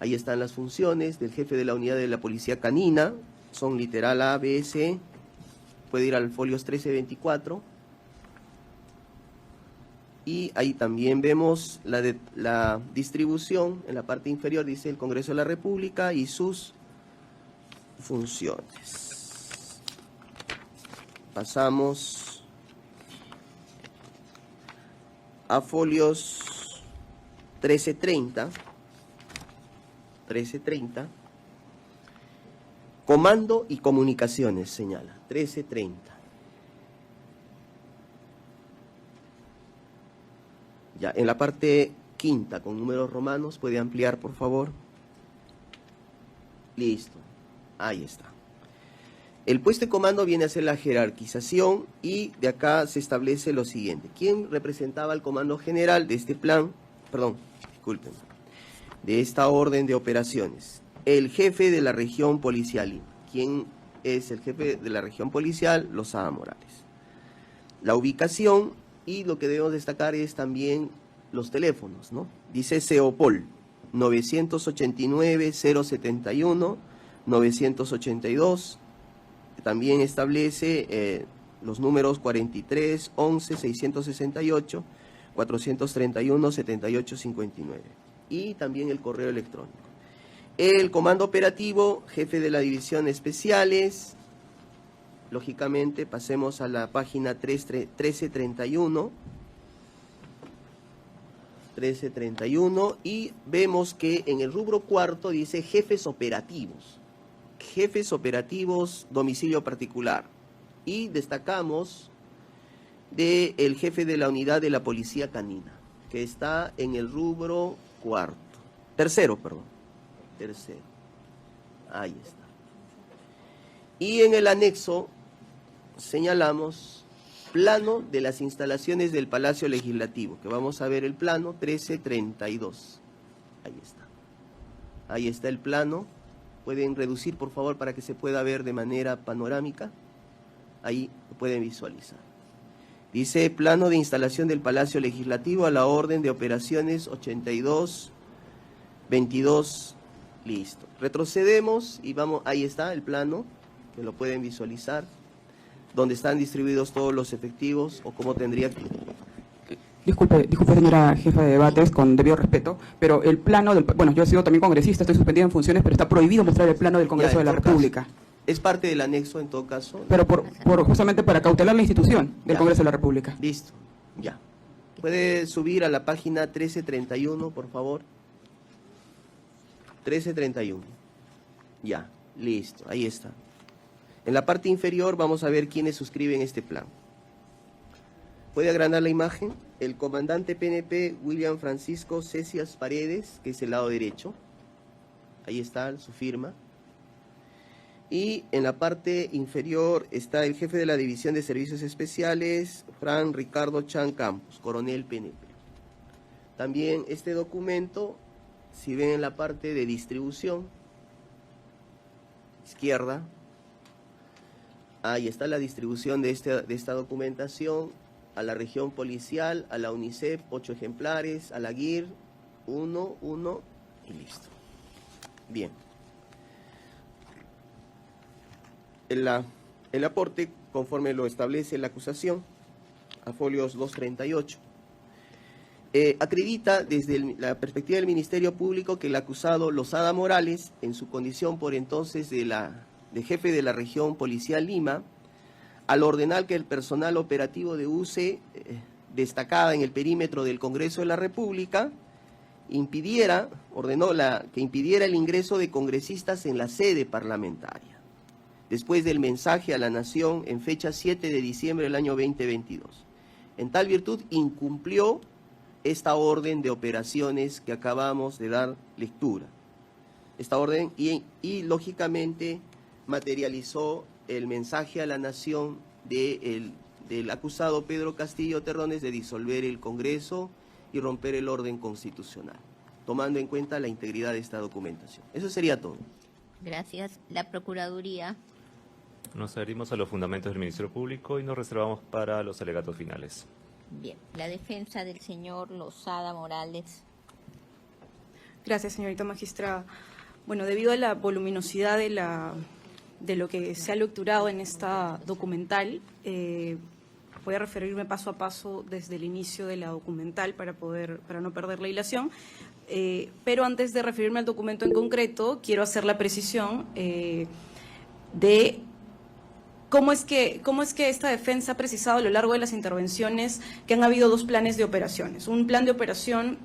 Ahí están las funciones del jefe de la unidad de la policía canina, son literal A, B, C, puede ir al folios 13-24. Y ahí también vemos la distribución, en la parte inferior dice el Congreso de la República y sus funciones. Pasamos a folios 13-30. 13-30. Comando y comunicaciones, señala. 13-30. Ya, en la parte quinta, con números romanos, puede ampliar, por favor. Listo. Ahí está. El puesto de comando viene a ser la jerarquización y de acá se establece lo siguiente. ¿Quién representaba al comando general de este plan? Perdón, disculpen. De esta orden de operaciones. El jefe de la región policial. ¿Quién es el jefe de la región policial, Lozada Morales. La ubicación, y lo que debemos destacar es también los teléfonos, ¿no? Dice Seopol, 989-071, 982, también establece los números 43, 11, 668, 431, 78, 59, y también el correo electrónico. El comando operativo, jefe de la división especiales, lógicamente pasemos a la página 1331, y vemos que en el rubro cuarto dice jefes operativos, domicilio particular, y destacamos del jefe de la unidad de la policía canina, que está en el rubro tercero, ahí está. Y en el anexo señalamos plano de las instalaciones del Palacio Legislativo, que vamos a ver el plano 1332. Ahí está el plano. Pueden reducir, por favor, para que se pueda ver de manera panorámica. Ahí lo pueden visualizar. Dice plano de instalación del Palacio Legislativo a la orden de operaciones 82-22. Listo. Retrocedemos y vamos, ahí está el plano, que lo pueden visualizar, donde están distribuidos todos los efectivos o cómo tendría que... Disculpe, señora jefa de debates, con debido respeto, pero el plano del... Bueno, yo he sido también congresista, estoy suspendida en funciones, pero está prohibido mostrar el plano del Congreso de la República. Es parte del anexo en todo caso. Pero justamente para cautelar la institución del Congreso de la República. Listo, ya. ¿Puede subir a la página 1331, por favor? 1331. Ya, listo, ahí está. En la parte inferior vamos a ver quiénes suscriben este plan. ¿Puede agrandar la imagen? El comandante PNP William Francisco Cecias Paredes, que es el lado derecho. Ahí está su firma. Y en la parte inferior está el jefe de la División de Servicios Especiales, Fran Ricardo Chan Campos, coronel PNP. También este documento, si ven en la parte de distribución, izquierda, ahí está la distribución de esta documentación a la región policial, a la UNICEF, 8 ejemplares, a la GIR, 1 y listo. Bien. El aporte, conforme lo establece la acusación, a folios 238, acredita desde la perspectiva del Ministerio Público que el acusado Lozada Morales, en su condición por entonces de jefe de la región policial Lima, al ordenar que el personal operativo de UCE, destacada en el perímetro del Congreso de la República, ordenó que impidiera el ingreso de congresistas en la sede parlamentaria, después del mensaje a la Nación en fecha 7 de diciembre del año 2022. En tal virtud, incumplió esta orden de operaciones que acabamos de dar lectura. Esta orden y lógicamente, materializó el mensaje a la Nación del acusado Pedro Castillo Terrones de disolver el Congreso y romper el orden constitucional, tomando en cuenta la integridad de esta documentación. Eso sería todo. Gracias. La Procuraduría. Nos adherimos a los fundamentos del Ministerio Público y nos reservamos para los alegatos finales. Bien. La defensa del señor Lozada Morales. Gracias, señorita magistrada. Bueno, debido a la voluminosidad de lo que se ha lecturado en esta documental, voy a referirme paso a paso desde el inicio de la documental para no perder la hilación. Pero antes de referirme al documento en concreto, quiero hacer la precisión de cómo es que esta defensa ha precisado a lo largo de las intervenciones que han habido dos planes de operaciones. Un plan de operación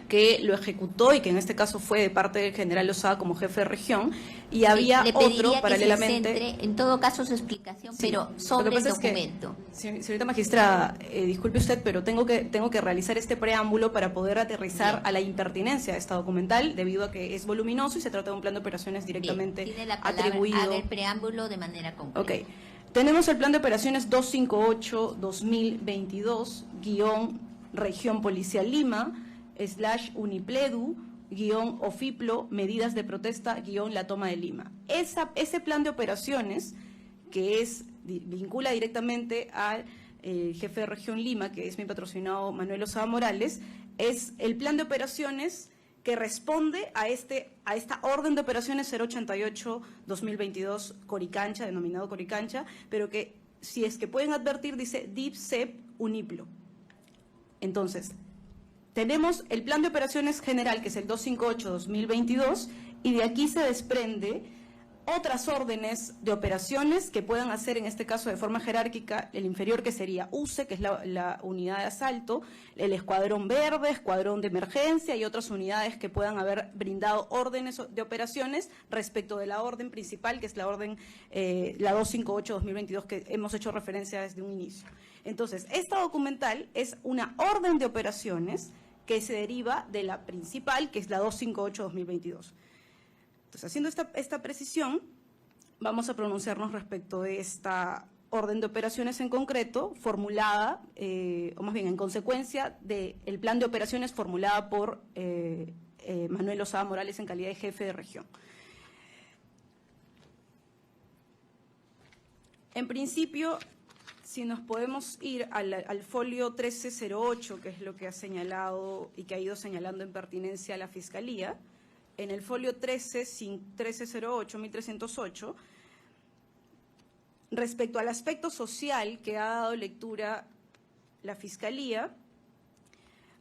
que lo ejecutó y que en este caso fue de parte del general Lozada como jefe de región, y había otro paralelamente. Se centre, en todo caso, su explicación, sí, pero sobre el documento. Señorita magistrada, disculpe usted, pero tengo que realizar este preámbulo para poder aterrizar a la impertinencia de esta documental, debido a que es voluminoso y se trata de un plan de operaciones directamente atribuido. Haga el preámbulo de manera completa. Ok. Tenemos el plan de operaciones 258-2022, _Región Policial Lima, /Unipledu, OFIPLO, medidas de protesta, la toma de Lima. Ese plan de operaciones, que vincula directamente al jefe de región Lima, que es mi patrocinado Manuel Osada Morales, es el plan de operaciones que responde a esta orden de operaciones 088-2022 Coricancha, denominado Coricancha, pero que, si es que pueden advertir, dice DIP-CEP UNIPLO. Entonces, tenemos el plan de operaciones general, que es el 258-2022, y de aquí se desprende otras órdenes de operaciones que puedan hacer, en este caso de forma jerárquica, el inferior, que sería UCE, que es la unidad de asalto, el escuadrón verde, escuadrón de emergencia y otras unidades que puedan haber brindado órdenes de operaciones respecto de la orden principal, que es la orden, la 258-2022, que hemos hecho referencia desde un inicio. Entonces, esta documental es una orden de operaciones que se deriva de la principal, que es la 258-2022. Entonces, haciendo esta precisión, vamos a pronunciarnos respecto de esta orden de operaciones en concreto, formulada, o más bien en consecuencia del plan de operaciones formulada por Manuel Osada Morales en calidad de jefe de región. En principio, si nos podemos ir al folio 1308, que es lo que ha señalado y que ha ido señalando en pertinencia a la Fiscalía, en el folio 1308, 1308, respecto al aspecto social que ha dado lectura la Fiscalía,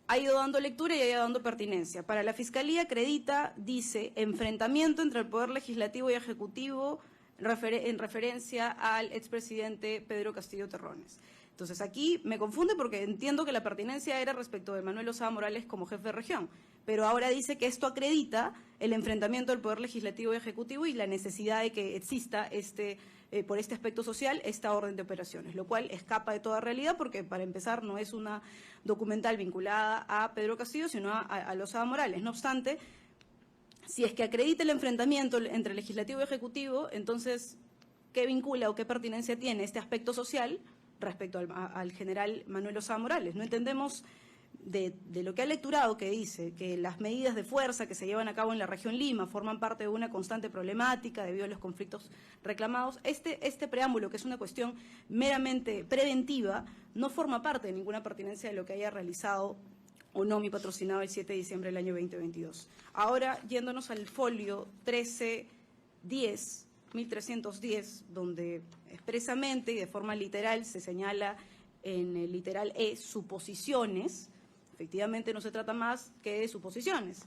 ha ido dando lectura y ha ido dando pertinencia. Para la Fiscalía acredita, dice, enfrentamiento entre el Poder Legislativo y Ejecutivo en referencia al expresidente Pedro Castillo Terrones. Entonces, aquí me confunde porque entiendo que la pertinencia era respecto de Manuel Osada Morales como jefe de región, pero ahora dice que esto acredita el enfrentamiento del Poder Legislativo y Ejecutivo y la necesidad de que exista por este aspecto social esta orden de operaciones, lo cual escapa de toda realidad porque, para empezar, no es una documental vinculada a Pedro Castillo, sino a Osada Morales. No obstante, si es que acredita el enfrentamiento entre Legislativo y Ejecutivo, entonces, ¿qué vincula o qué pertinencia tiene este aspecto social respecto al general Manuel Osada Morales? No entendemos de lo que ha lecturado, que dice que las medidas de fuerza que se llevan a cabo en la región Lima forman parte de una constante problemática debido a los conflictos reclamados. Este preámbulo, que es una cuestión meramente preventiva, no forma parte de ninguna pertinencia de lo que haya realizado o no mi patrocinado el 7 de diciembre del año 2022. Ahora, yéndonos al folio 1310, donde expresamente y de forma literal se señala en el literal E, suposiciones. Efectivamente, no se trata más que de suposiciones.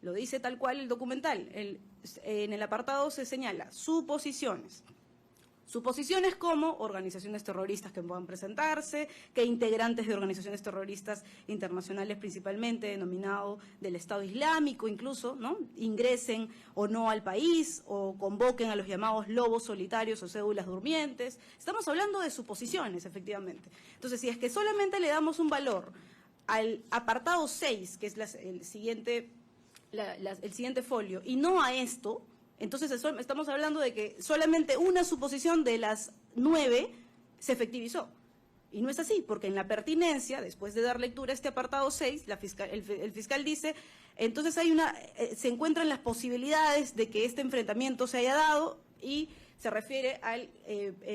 Lo dice tal cual el documental. En el apartado se señala suposiciones. Suposiciones como organizaciones terroristas que puedan presentarse, que integrantes de organizaciones terroristas internacionales, principalmente denominado del Estado Islámico incluso, ¿no?, ingresen o no al país o convoquen a los llamados lobos solitarios o cédulas durmientes. Estamos hablando de suposiciones, efectivamente. Entonces, si es que solamente le damos un valor al apartado 6, que es el siguiente folio, y no a esto, entonces estamos hablando de que solamente una suposición de las 9 se efectivizó. Y no es así, porque en la pertinencia, después de dar lectura a este apartado 6, el fiscal dice, entonces se encuentran las posibilidades de que este enfrentamiento se haya dado, y se refiere a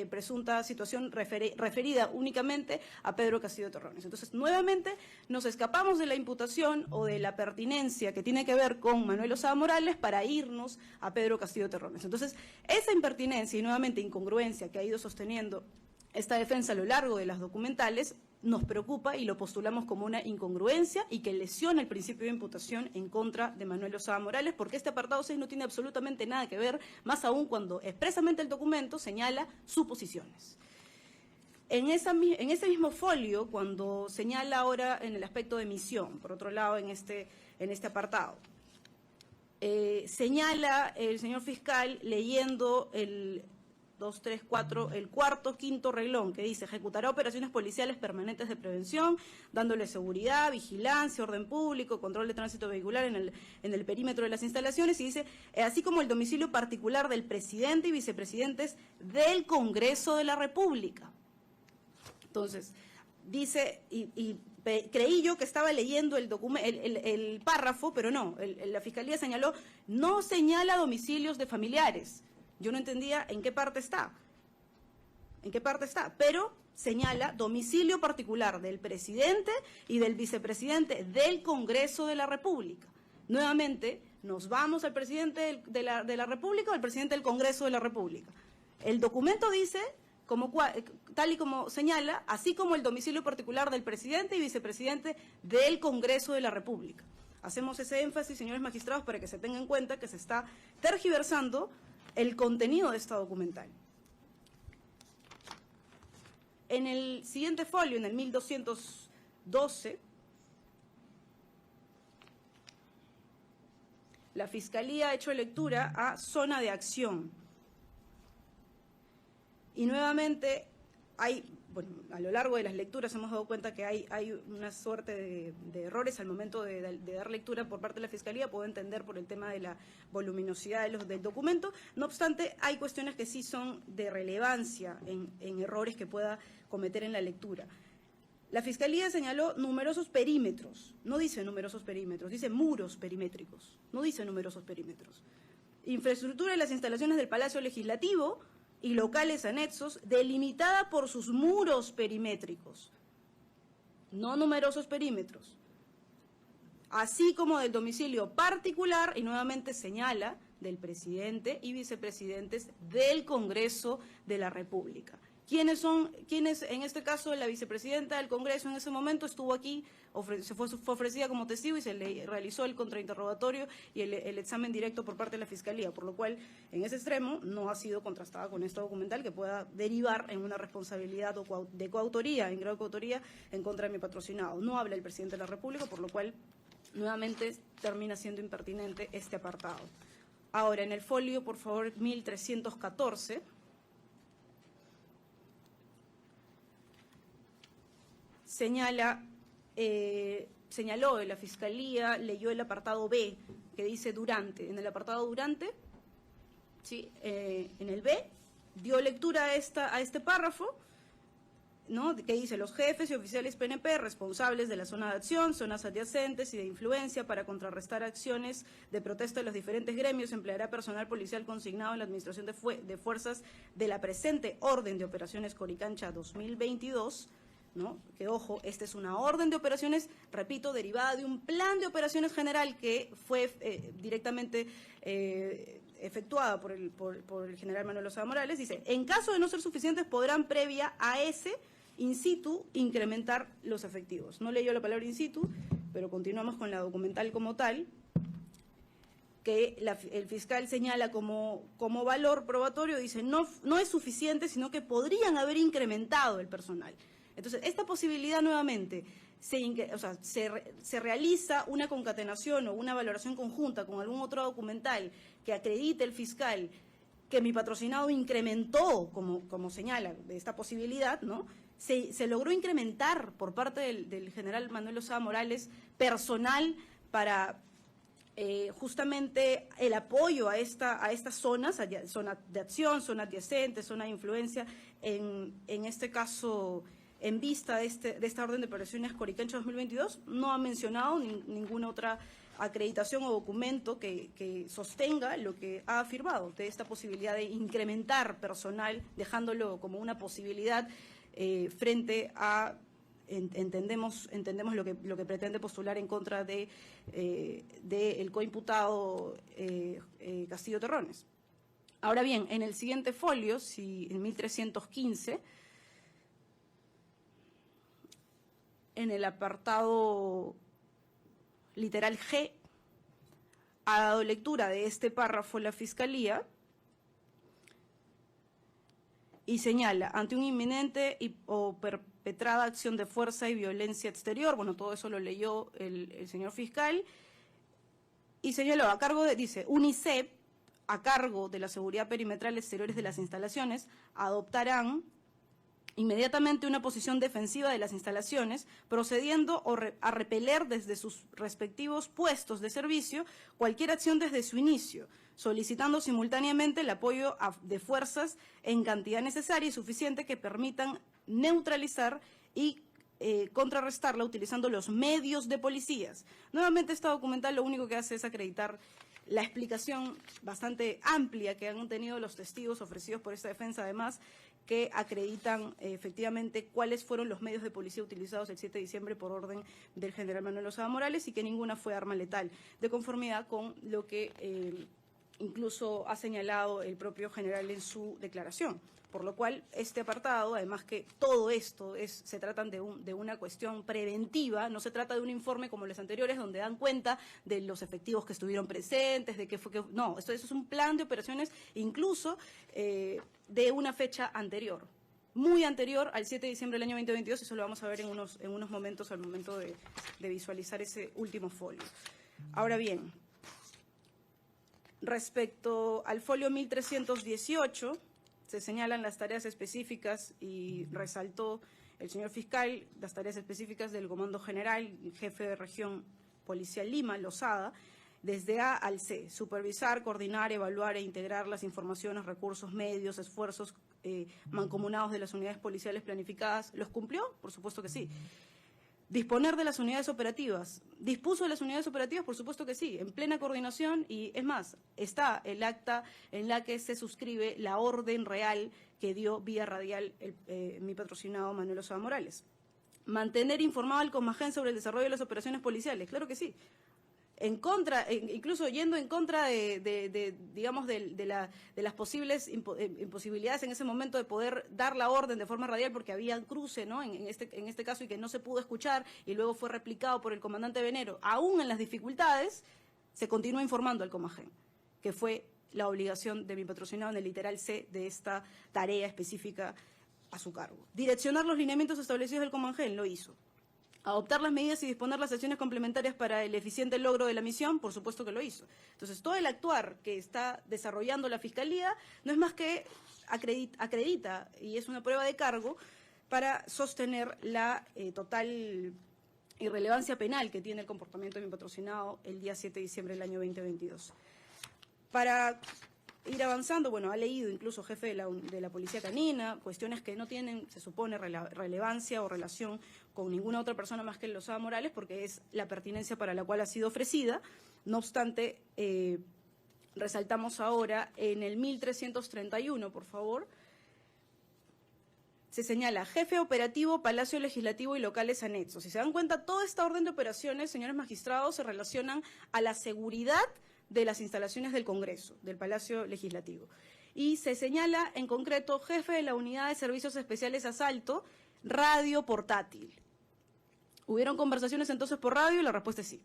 presunta situación referida únicamente a Pedro Castillo Terrones. Entonces, nuevamente, nos escapamos de la imputación o de la pertinencia que tiene que ver con Manuel Osada Morales para irnos a Pedro Castillo Terrones. Entonces, esa impertinencia y nuevamente incongruencia que ha ido sosteniendo esta defensa a lo largo de las documentales nos preocupa y lo postulamos como una incongruencia y que lesiona el principio de imputación en contra de Manuel Osada Morales, porque este apartado 6 no tiene absolutamente nada que ver, más aún cuando expresamente el documento señala suposiciones. En ese mismo folio, cuando señala ahora en el aspecto de misión, por otro lado en este apartado, señala el señor fiscal leyendo el 2, 3, 4, el cuarto, quinto reglón, que dice, ejecutará operaciones policiales permanentes de prevención, dándole seguridad, vigilancia, orden público, control de tránsito vehicular en el perímetro de las instalaciones, y dice, así como el domicilio particular del presidente y vicepresidentes del Congreso de la República. Entonces, dice, y Creí yo que estaba leyendo el párrafo, pero no, la Fiscalía señaló, no señala domicilios de familiares. Yo no entendía en qué parte está, pero señala domicilio particular del presidente y del vicepresidente del Congreso de la República. Nuevamente, nos vamos al presidente de la República o al presidente del Congreso de la República. El documento dice, tal y como señala, así como el domicilio particular del presidente y vicepresidente del Congreso de la República. Hacemos ese énfasis, señores magistrados, para que se tenga en cuenta que se está tergiversando el contenido de esta documental. En el siguiente folio, en el 1212, la Fiscalía ha hecho lectura a zona de acción. Y nuevamente, a lo largo de las lecturas hemos dado cuenta que hay una suerte de errores al momento de dar lectura por parte de la Fiscalía, puedo entender por el tema de la voluminosidad del documento. No obstante, hay cuestiones que sí son de relevancia en errores que pueda cometer en la lectura. La Fiscalía señaló numerosos perímetros, no dice numerosos perímetros, dice muros perimétricos, no dice numerosos perímetros. Infraestructura de las instalaciones del Palacio Legislativo y locales anexos delimitada por sus muros perimétricos, no numerosos perímetros, así como del domicilio particular, y nuevamente señala, del presidente y vicepresidentes del Congreso de la República. ¿Quiénes en este caso la vicepresidenta del Congreso en ese momento estuvo aquí, fue ofrecida como testigo y se le realizó el contrainterrogatorio y el examen directo por parte de la Fiscalía, por lo cual en ese extremo no ha sido contrastada con esta documental que pueda derivar en una responsabilidad de coautoría, en grado de coautoría, en contra de mi patrocinado. No habla el presidente de la República, por lo cual nuevamente termina siendo impertinente este apartado. Ahora, en el folio, por favor, 1314... señaló la Fiscalía, leyó el apartado B, que dice durante. En el apartado durante, ¿sí? En el B, dio lectura a este párrafo, ¿no? Que dice, los jefes y oficiales PNP responsables de la zona de acción, zonas adyacentes y de influencia para contrarrestar acciones de protesta de los diferentes gremios, empleará personal policial consignado en la administración de fuerzas de la presente orden de operaciones Coricancha 2022, ¿no? Que, ojo, esta es una orden de operaciones, repito, derivada de un plan de operaciones general que fue directamente efectuada por el general Manuel Osada Morales. Dice, en caso de no ser suficientes, podrán previa a ese in situ incrementar los efectivos. No leyó la palabra in situ, pero continuamos con la documental como tal, que el fiscal señala como valor probatorio, dice, no es suficiente, sino que podrían haber incrementado el personal. Entonces, esta posibilidad nuevamente, se realiza una concatenación o una valoración conjunta con algún otro documental que acredite el fiscal que mi patrocinado incrementó, como señala, de esta posibilidad, ¿no? Se logró incrementar por parte del general Manuel Osada Morales personal para justamente el apoyo a estas zonas, zona de acción, zona adyacente, zona de influencia, en este caso, en vista de esta orden de operaciones Coricancha 2022, no ha mencionado ninguna otra acreditación o documento que sostenga lo que ha afirmado de esta posibilidad de incrementar personal, dejándolo como una posibilidad frente a, entendemos lo que pretende postular en contra de el coimputado Castillo Terrones. Ahora bien, en el siguiente folio, en 1315, en el apartado literal G, ha dado lectura de este párrafo la Fiscalía y señala, ante un inminente o perpetrada acción de fuerza y violencia exterior, bueno, todo eso lo leyó el señor fiscal, y señaló, dice, UNICEF, a cargo de la seguridad perimetral exteriores de las instalaciones, adoptarán inmediatamente una posición defensiva de las instalaciones, procediendo a repeler desde sus respectivos puestos de servicio cualquier acción desde su inicio, solicitando simultáneamente el apoyo de fuerzas en cantidad necesaria y suficiente que permitan neutralizar y contrarrestarla utilizando los medios de policías. Nuevamente, esta documental lo único que hace es acreditar la explicación bastante amplia que han tenido los testigos ofrecidos por esta defensa, además, que acreditan efectivamente cuáles fueron los medios de policía utilizados el 7 de diciembre por orden del general Manuel Lozada Morales y que ninguna fue arma letal, de conformidad con lo que incluso ha señalado el propio general en su declaración. Por lo cual, este apartado, además que todo esto se trata de una cuestión preventiva, no se trata de un informe como los anteriores donde dan cuenta de los efectivos que estuvieron presentes, de qué fue que... No, esto es un plan de operaciones incluso de una fecha anterior, muy anterior al 7 de diciembre del año 2022, eso lo vamos a ver en unos momentos al momento de visualizar ese último folio. Ahora bien, respecto al folio 1318, se señalan las tareas específicas y resaltó el señor fiscal las tareas específicas del Comando General, jefe de Región Policial Lima, Lozada, desde A al C, supervisar, coordinar, evaluar e integrar las informaciones, recursos, medios, esfuerzos mancomunados de las unidades policiales planificadas. ¿Los cumplió? Por supuesto que sí. Disponer de las unidades operativas. ¿Dispuso de las unidades operativas? Por supuesto que sí, en plena coordinación y, es más, está el acta en la que se suscribe la orden real que dio vía radial mi patrocinado Manuel Lozada Morales. ¿Mantener informado al Comagén sobre el desarrollo de las operaciones policiales? Claro que sí. En contra, incluso yendo en contra de las posibles imposibilidades en ese momento de poder dar la orden de forma radial porque había cruce, ¿no? en este caso y que no se pudo escuchar y luego fue replicado por el comandante Venero, aún en las dificultades, se continúa informando al Comagén, que fue la obligación de mi patrocinado en el literal C de esta tarea específica a su cargo. Direccionar los lineamientos establecidos del Comagén, lo hizo. Adoptar las medidas y disponer las acciones complementarias para el eficiente logro de la misión, por supuesto que lo hizo. Entonces, todo el actuar que está desarrollando la Fiscalía no es más que acredita y es una prueba de cargo para sostener la total irrelevancia penal que tiene el comportamiento de mi patrocinado el día 7 de diciembre del año 2022. Para ir avanzando, bueno, ha leído incluso jefe de la Policía Canina, cuestiones que no tienen, se supone, relevancia o relación con ninguna otra persona más que el Lozada Morales, porque es la pertinencia para la cual ha sido ofrecida. No obstante, resaltamos ahora en el 1331, por favor, se señala jefe operativo, Palacio Legislativo y locales anexos. Si se dan cuenta, toda esta orden de operaciones, señores magistrados, se relacionan a la seguridad de las instalaciones del Congreso, del Palacio Legislativo. Y se señala en concreto jefe de la Unidad de Servicios Especiales Asalto, radio portátil. ¿Hubieron conversaciones entonces por radio? La respuesta es sí.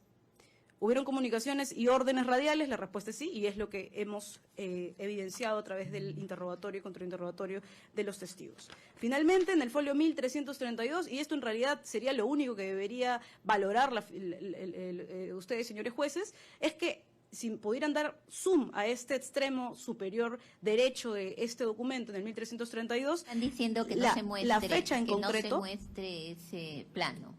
¿Hubieron comunicaciones y órdenes radiales? La respuesta es sí, y es lo que hemos evidenciado a través del interrogatorio y contrainterrogatorio de los testigos. Finalmente, en el folio 1332, y esto en realidad sería lo único que debería valorar ustedes, señores jueces, es que si pudieran dar zoom a este extremo superior derecho de este documento en el 1332, están diciendo que no se muestre, la fecha en que concreto, no se muestre ese plano,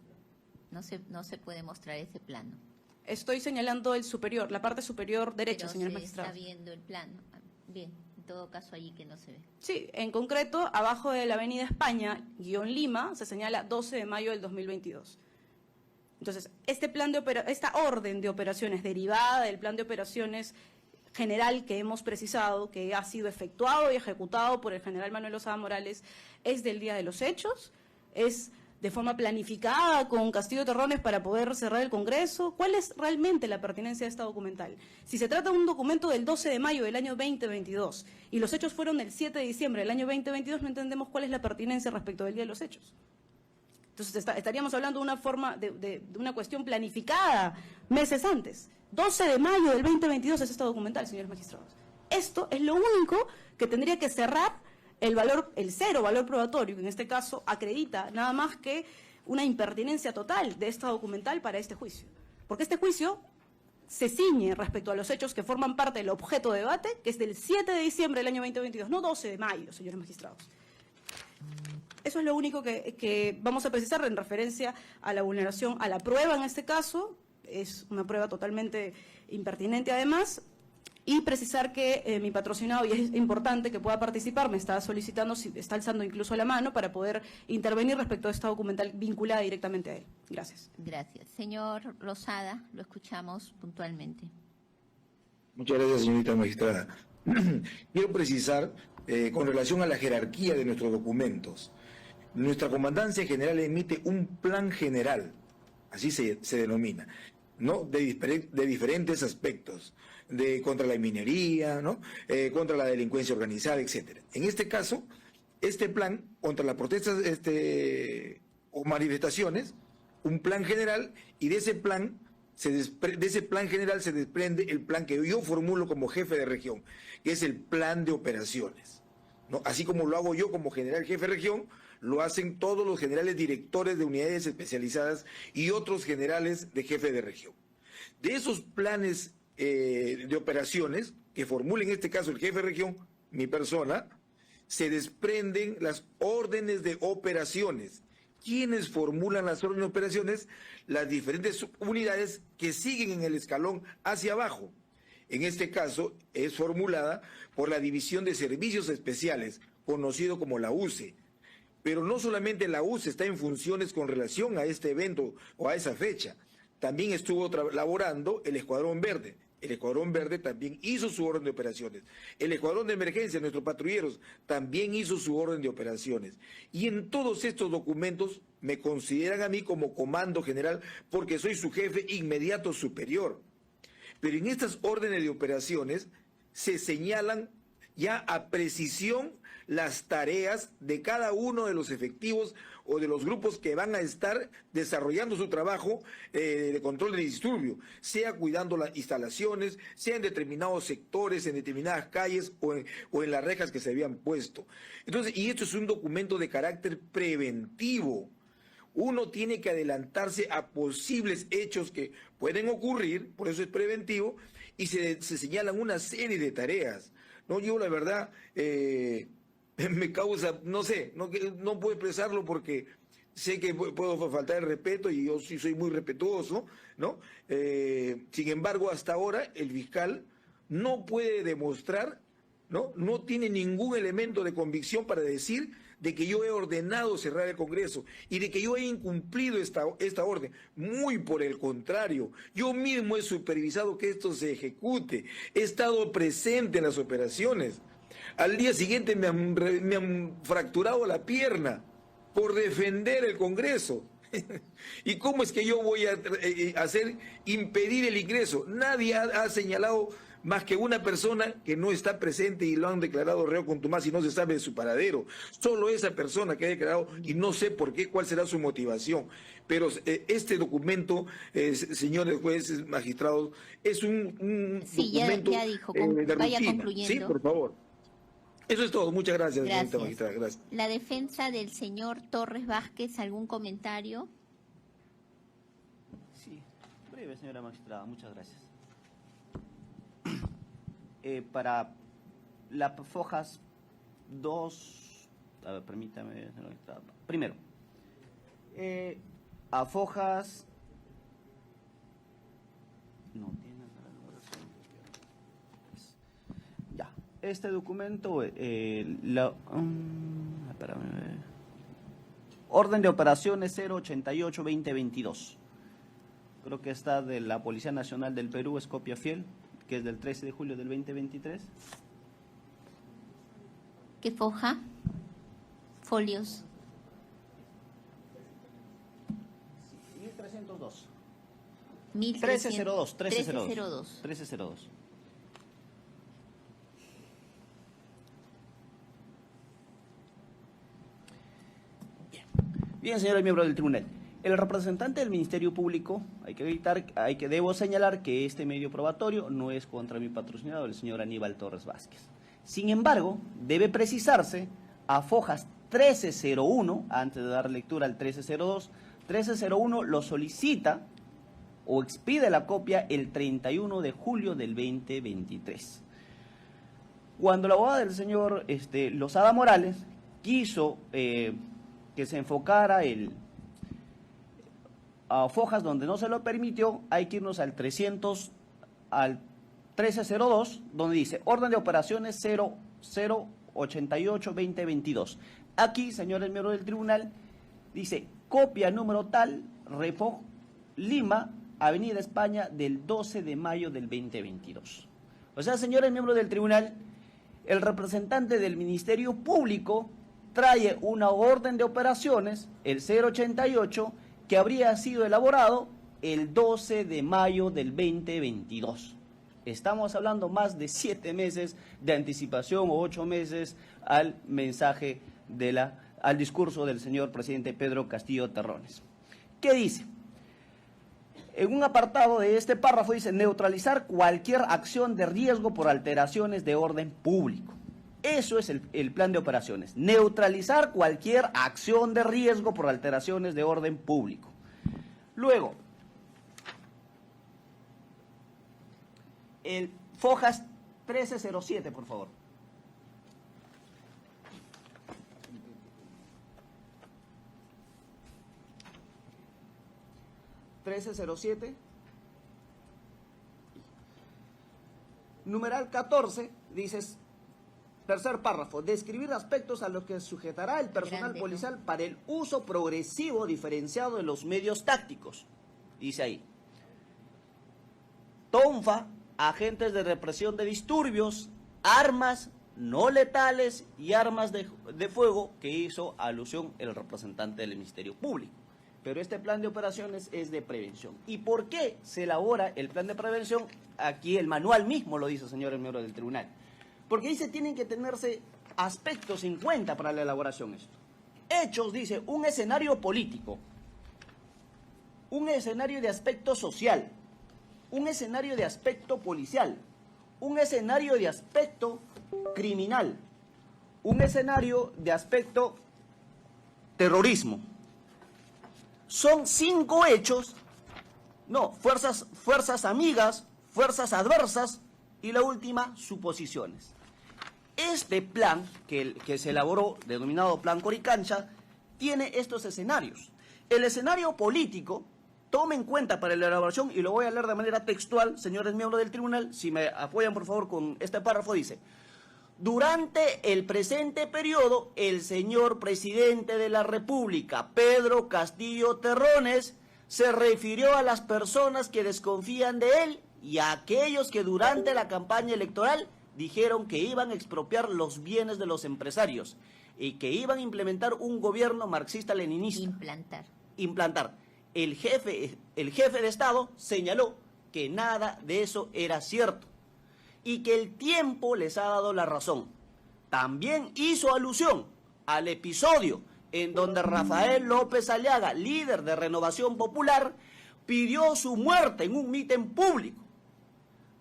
no se puede mostrar ese plano. Estoy señalando el superior, la parte superior derecha, señores magistrados. Está viendo el plano. Bien, en todo caso allí que no se ve. Sí, en concreto, abajo de la avenida España, Lima, se señala 12 de mayo del 2022. Entonces, esta orden de operaciones derivada del plan de operaciones general que hemos precisado, que ha sido efectuado y ejecutado por el general Manuel Lozada Morales, es del día de los hechos, es de forma planificada con Castillo de Terrones para poder cerrar el Congreso. ¿Cuál es realmente la pertinencia de esta documental? Si se trata de un documento del 12 de mayo del año 2022 y los hechos fueron el 7 de diciembre del año 2022, no entendemos cuál es la pertinencia respecto del día de los hechos. Entonces estaríamos hablando de una forma, de una cuestión planificada meses antes. 12 de mayo del 2022 es esta documental, señores magistrados. Esto es lo único que tendría que cerrar el cero valor probatorio, que en este caso acredita nada más que una impertinencia total de esta documental para este juicio. Porque este juicio se ciñe respecto a los hechos que forman parte del objeto de debate, que es del 7 de diciembre del año 2022, no 12 de mayo, señores magistrados. Eso es lo único que vamos a precisar en referencia a la vulneración a la prueba en este caso. Es una prueba totalmente impertinente además. Y precisar que mi patrocinado, y es importante que pueda participar, me está solicitando, está alzando incluso la mano para poder intervenir respecto a esta documental vinculada directamente a él. Gracias. Gracias. Señor Lozada, lo escuchamos puntualmente. Muchas gracias, señorita magistrada. Quiero precisar, con relación a la jerarquía de nuestros documentos, nuestra Comandancia General emite un plan general, así se denomina, ¿no? de diferentes aspectos, contra la minería, ¿no? Contra la delincuencia organizada, etcétera. En este caso, este plan contra las protestas o manifestaciones, un plan general, y de ese plan general se desprende el plan que yo formulo como jefe de región, que es el plan de operaciones, ¿no? Así como lo hago yo como general jefe de región, lo hacen todos los generales directores de unidades especializadas y otros generales de jefe de región. De esos planes de operaciones que formula en este caso el jefe de región, mi persona, se desprenden las órdenes de operaciones. ¿Quiénes formulan las órdenes de operaciones? Las diferentes unidades que siguen en el escalón hacia abajo. En este caso es formulada por la División de Servicios Especiales, conocido como la UCE. Pero no solamente la UCE está en funciones con relación a este evento o a esa fecha, también estuvo laborando el Escuadrón Verde. El Escuadrón Verde también hizo su orden de operaciones. El Escuadrón de Emergencia, nuestros patrulleros, también hizo su orden de operaciones. Y en todos estos documentos me consideran a mí como comando general porque soy su jefe inmediato superior. Pero en estas órdenes de operaciones se señalan ya a precisión las tareas de cada uno de los efectivos o de los grupos que van a estar desarrollando su trabajo de control de disturbio, sea cuidando las instalaciones, sea en determinados sectores, en determinadas calles o en las rejas que se habían puesto. Entonces, y esto es un documento de carácter preventivo. Uno tiene que adelantarse a posibles hechos que pueden ocurrir, por eso es preventivo, y se señalan una serie de tareas. No, yo la verdad me causa, no sé, no puedo expresarlo porque sé que puedo faltar el respeto y yo sí soy muy respetuoso, ¿no? Sin embargo, hasta ahora el fiscal no puede demostrar, no tiene ningún elemento de convicción para decir de que yo he ordenado cerrar el Congreso y de que yo he incumplido esta orden. Muy por el contrario, yo mismo he supervisado que esto se ejecute, he estado presente en las operaciones. Al día siguiente me han fracturado la pierna por defender el Congreso. ¿Y cómo es que yo voy a impedir el ingreso? Nadie ha señalado más que una persona que no está presente y lo han declarado reo contumaz y no se sabe de su paradero. Solo esa persona que ha declarado y no sé por qué, cuál será su motivación. Pero este documento, señores jueces, magistrados, es un documento ya dijo, de vaya rutina. concluyendo. Sí, por favor. Eso es todo. Muchas gracias, Gracias. señorita magistrada. Gracias. La defensa del señor Torres Vázquez, ¿algún comentario? Sí, breve, señora magistrada, muchas gracias. Para las fojas 2, a ver, permítame, señora magistrada. Primero, a fojas... No tiene la numeración. Ya, este documento, orden de operaciones 088-2022. Creo que está de la Policía Nacional del Perú, es copia fiel, que es del 13 de julio del 2023. ¿Qué foja? Folios. 1302. 1302. 1302. Bien, señores miembros del tribunal. El representante del Ministerio Público, debo señalar que este medio probatorio no es contra mi patrocinador, el señor Aníbal Torres Vázquez. Sin embargo, debe precisarse a fojas 1301, antes de dar lectura al 1302, 1301 lo solicita o expide la copia el 31 de julio del 2023. Cuando la abogada del señor Lozada Morales quiso que se enfocara a fojas donde no se lo permitió, hay que irnos al 1302, donde dice orden de operaciones 0088-2022. Aquí, señores miembros del tribunal, dice copia número tal, Refoj, Lima, Avenida España, del 12 de mayo del 2022. O sea, señores miembros del tribunal, el representante del Ministerio Público trae una orden de operaciones, el 088, que habría sido elaborado el 12 de mayo del 2022. Estamos hablando más de 7 meses de anticipación o 8 meses al mensaje al discurso del señor presidente Pedro Castillo Terrones. ¿Qué dice? En un apartado de este párrafo dice neutralizar cualquier acción de riesgo por alteraciones de orden público. Eso es el plan de operaciones, neutralizar cualquier acción de riesgo por alteraciones de orden público. Luego, el Fojas 1307, por favor. Numeral 14, dices, tercer párrafo, describir aspectos a los que sujetará el personal policial para el uso progresivo diferenciado de los medios tácticos. Dice ahí, tonfa, agentes de represión de disturbios, armas no letales y armas de fuego, que hizo alusión el representante del Ministerio Público. Pero este plan de operaciones es de prevención. ¿Y por qué se elabora el plan de prevención? Aquí el manual mismo lo dice, señores miembros del tribunal. Porque dice tienen que tenerse aspectos en cuenta para la elaboración esto. Hechos, dice, un escenario político, un escenario de aspecto social, un escenario de aspecto policial, un escenario de aspecto criminal, un escenario de aspecto terrorismo. Son 5 hechos, fuerzas amigas, fuerzas adversas y la última, suposiciones. Este plan que se elaboró, denominado Plan Coricancha, tiene estos escenarios. El escenario político, tome en cuenta para la elaboración, y lo voy a leer de manera textual, señores miembros del tribunal, si me apoyan por favor con este párrafo, dice: durante el presente periodo, el señor presidente de la República, Pedro Castillo Terrones, se refirió a las personas que desconfían de él y a aquellos que durante la campaña electoral dijeron que iban a expropiar los bienes de los empresarios y que iban a implementar un gobierno marxista-leninista. Implantar. El jefe de Estado señaló que nada de eso era cierto y que el tiempo les ha dado la razón. También hizo alusión al episodio en donde Rafael López Aliaga, líder de Renovación Popular, pidió su muerte en un mitin público,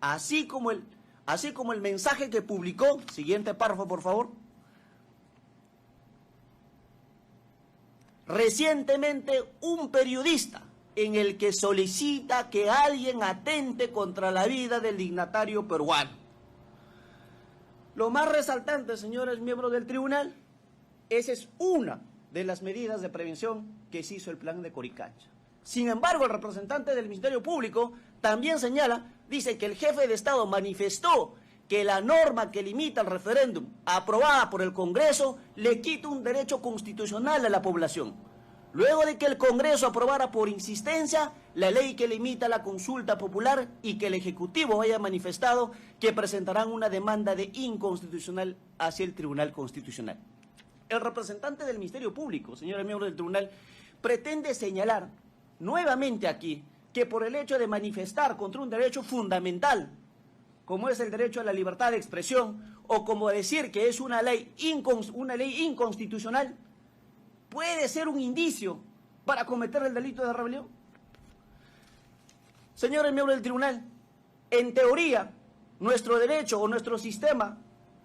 así como el mensaje que publicó, siguiente párrafo por favor, recientemente un periodista, en el que solicita que alguien atente contra la vida del dignatario peruano. Lo más resaltante, señores miembros del tribunal, esa es una de las medidas de prevención que se hizo el plan de Coricancha. Sin embargo, el representante del Ministerio Público también señala, dice que el jefe de Estado manifestó que la norma que limita el referéndum aprobada por el Congreso le quita un derecho constitucional a la población. Luego de que el Congreso aprobara por insistencia la ley que limita la consulta popular y que el Ejecutivo haya manifestado que presentarán una demanda de inconstitucional hacia el Tribunal Constitucional. El representante del Ministerio Público, señores miembros del tribunal, pretende señalar nuevamente aquí que por el hecho de manifestar contra un derecho fundamental, como es el derecho a la libertad de expresión, o como decir que es una ley inconstitucional, puede ser un indicio para cometer el delito de rebelión. Señores miembros del tribunal, en teoría, nuestro derecho o nuestro sistema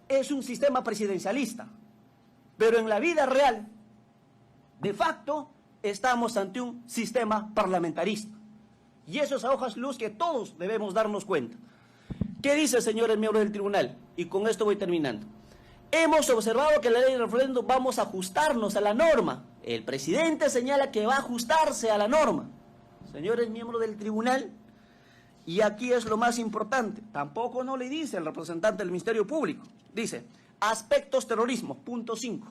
es un sistema presidencialista, pero en la vida real, de facto, estamos ante un sistema parlamentarista. Y eso es a hojas luz que todos debemos darnos cuenta. ¿Qué dice, señores miembros del tribunal? Y con esto voy terminando. Hemos observado que la ley de referéndum vamos a ajustarnos a la norma. El presidente señala que va a ajustarse a la norma. Señores miembros del tribunal, Y aquí es lo más importante, tampoco no le dice el representante del Ministerio Público, dice, aspectos terrorismo, punto 5,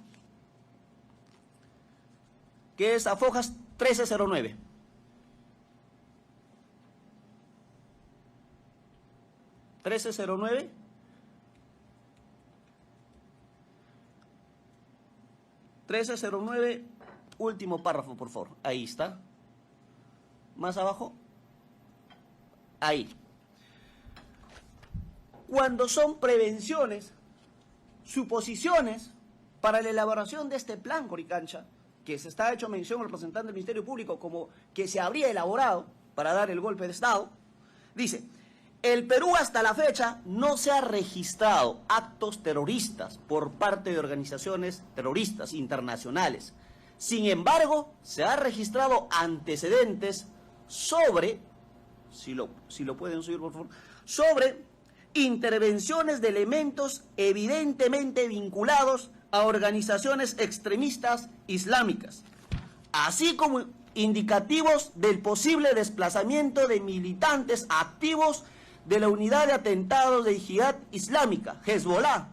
que es AFOJAS 1309. ¿1309? Último párrafo, por favor. Ahí está. Más abajo. Ahí. Cuando son prevenciones, suposiciones para la elaboración de este plan, Coricancha, que se está hecho mención al representante del Ministerio Público como que se habría elaborado para dar el golpe de Estado, dice, el Perú hasta la fecha no se ha registrado actos terroristas por parte de organizaciones terroristas internacionales. Sin embargo, se ha registrado antecedentes sobre, si lo pueden subir por favor, sobre intervenciones de elementos evidentemente vinculados a organizaciones extremistas islámicas, así como indicativos del posible desplazamiento de militantes activos de la unidad de atentados de Yihad Islámica, Hezbollah,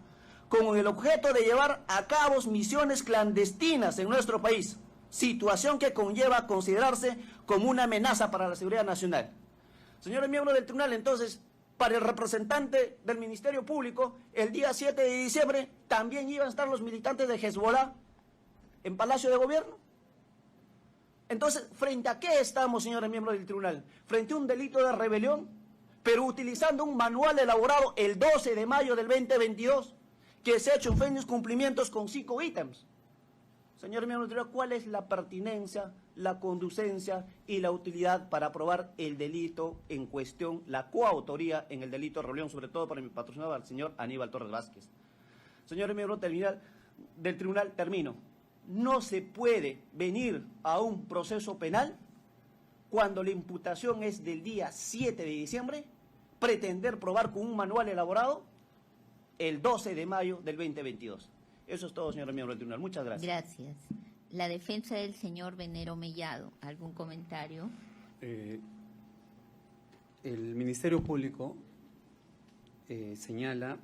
con el objeto de llevar a cabo misiones clandestinas en nuestro país, situación que conlleva a considerarse como una amenaza para la seguridad nacional. Señores miembros del tribunal, entonces, para el representante del Ministerio Público, el día 7 de diciembre también iban a estar los militantes de Hezbollah en Palacio de Gobierno. Entonces, ¿frente a qué estamos, señores miembros del tribunal? ¿Frente a un delito de rebelión? Pero utilizando un manual elaborado el 12 de mayo del 2022, que se ha hecho en firmes cumplimientos con 5 ítems. Señor miembro del tribunal, ¿cuál es la pertinencia, la conducencia y la utilidad para aprobar el delito en cuestión, la coautoría en el delito de rebelión, sobre todo para mi patrocinador, al señor Aníbal Torres Vázquez? Señor miembro del tribunal, termino. No se puede venir a un proceso penal cuando la imputación es del día 7 de diciembre, pretender probar con un manual elaborado el 12 de mayo del 2022. Eso es todo, señor miembro del tribunal. Muchas gracias. Gracias. La defensa del señor Venero Mellado. ¿Algún comentario? El Ministerio Público señala,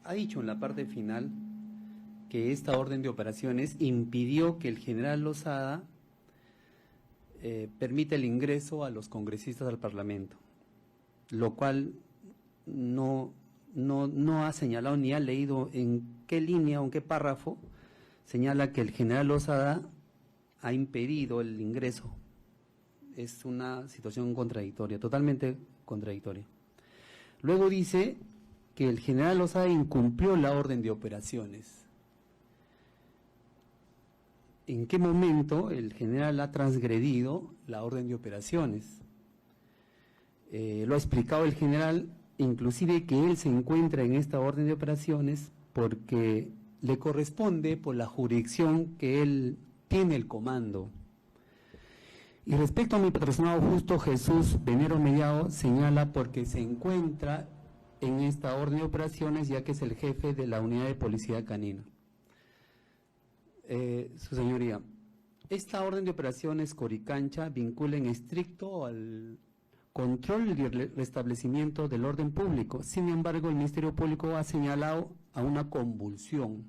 ha dicho en la parte final que esta orden de operaciones impidió que el general Lozada permita el ingreso a los congresistas al Parlamento, lo cual no ha señalado ni ha leído en qué línea o en qué párrafo señala que el general Lozada ha impedido el ingreso. Es una situación contradictoria, totalmente contradictoria. Luego dice que el general Lozada incumplió la orden de operaciones. ¿En qué momento el general ha transgredido la orden de operaciones? Lo ha explicado el general, inclusive que él se encuentra en esta orden de operaciones porque le corresponde por la jurisdicción que él tiene el comando. Y respecto a mi patrocinado justo Jesús Venero Mellado, señala porque se encuentra en esta orden de operaciones ya que es el jefe de la unidad de policía canina. Su señoría, esta orden de operaciones Coricancha vincula en estricto al control y restablecimiento del orden público. Sin embargo, el Ministerio Público ha señalado a una convulsión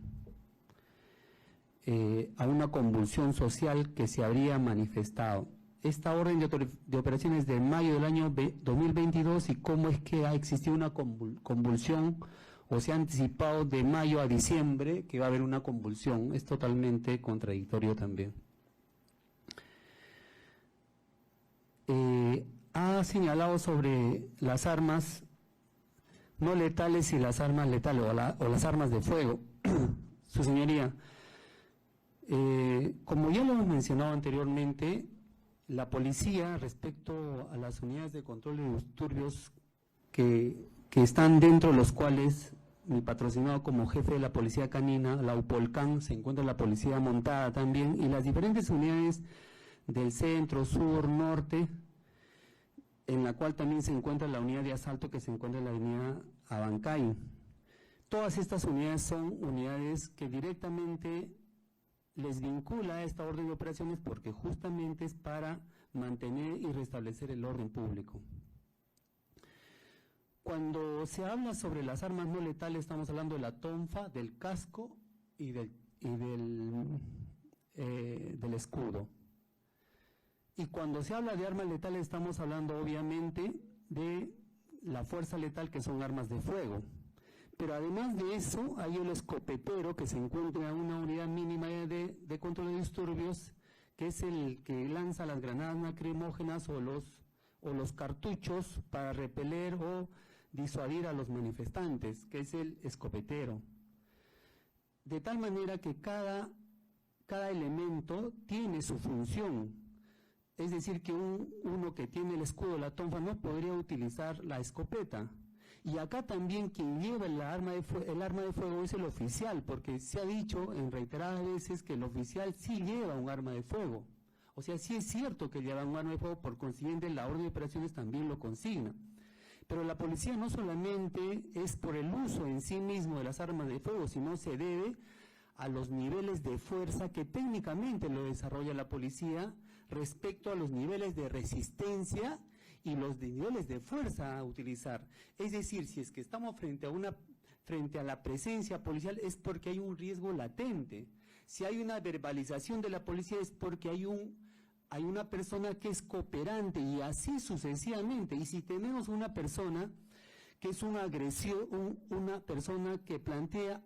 social que se habría manifestado. Esta orden de operaciones de mayo del año 2022 y cómo es que ha existido una convulsión o se ha anticipado de mayo a diciembre que va a haber una convulsión, es totalmente contradictorio también. Ha señalado sobre las armas no letales y las armas letales o las armas de fuego. Su señoría, como ya lo hemos mencionado anteriormente, la policía respecto a las unidades de control de disturbios que están dentro de los cuales mi patrocinado como jefe de la policía canina, la UPOLCAN, se encuentra la policía montada también y las diferentes unidades del centro, sur, norte, en la cual también se encuentra la unidad de asalto que se encuentra en la avenida Abancay. Todas estas unidades son unidades que directamente les vincula a esta orden de operaciones porque justamente es para mantener y restablecer el orden público. Cuando se habla sobre las armas no letales, estamos hablando de la tonfa, del casco y del escudo. Y cuando se habla de armas letales, estamos hablando obviamente de la fuerza letal, que son armas de fuego. Pero además de eso, hay el escopetero, que se encuentra en una unidad mínima de control de disturbios, que es el que lanza las granadas lacrimógenas o los cartuchos para repeler o disuadir a los manifestantes, que es el escopetero. De tal manera que cada elemento tiene su función. Es decir, que uno que tiene el escudo, la tonfa, no podría utilizar la escopeta. Y acá también quien lleva el arma de fuego es el oficial, porque se ha dicho en reiteradas veces que el oficial sí lleva un arma de fuego. O sea, sí es cierto que lleva un arma de fuego, por consiguiente la orden de operaciones también lo consigna. Pero la policía no solamente es por el uso en sí mismo de las armas de fuego, sino se debe a los niveles de fuerza que técnicamente lo desarrolla la policía respecto a los niveles de resistencia y los niveles de fuerza a utilizar. Es decir, si es que estamos frente a la presencia policial, es porque hay un riesgo latente. Si hay una verbalización de la policía, es porque hay una persona que es cooperante, y así sucesivamente. Y si tenemos una persona que es una persona que plantea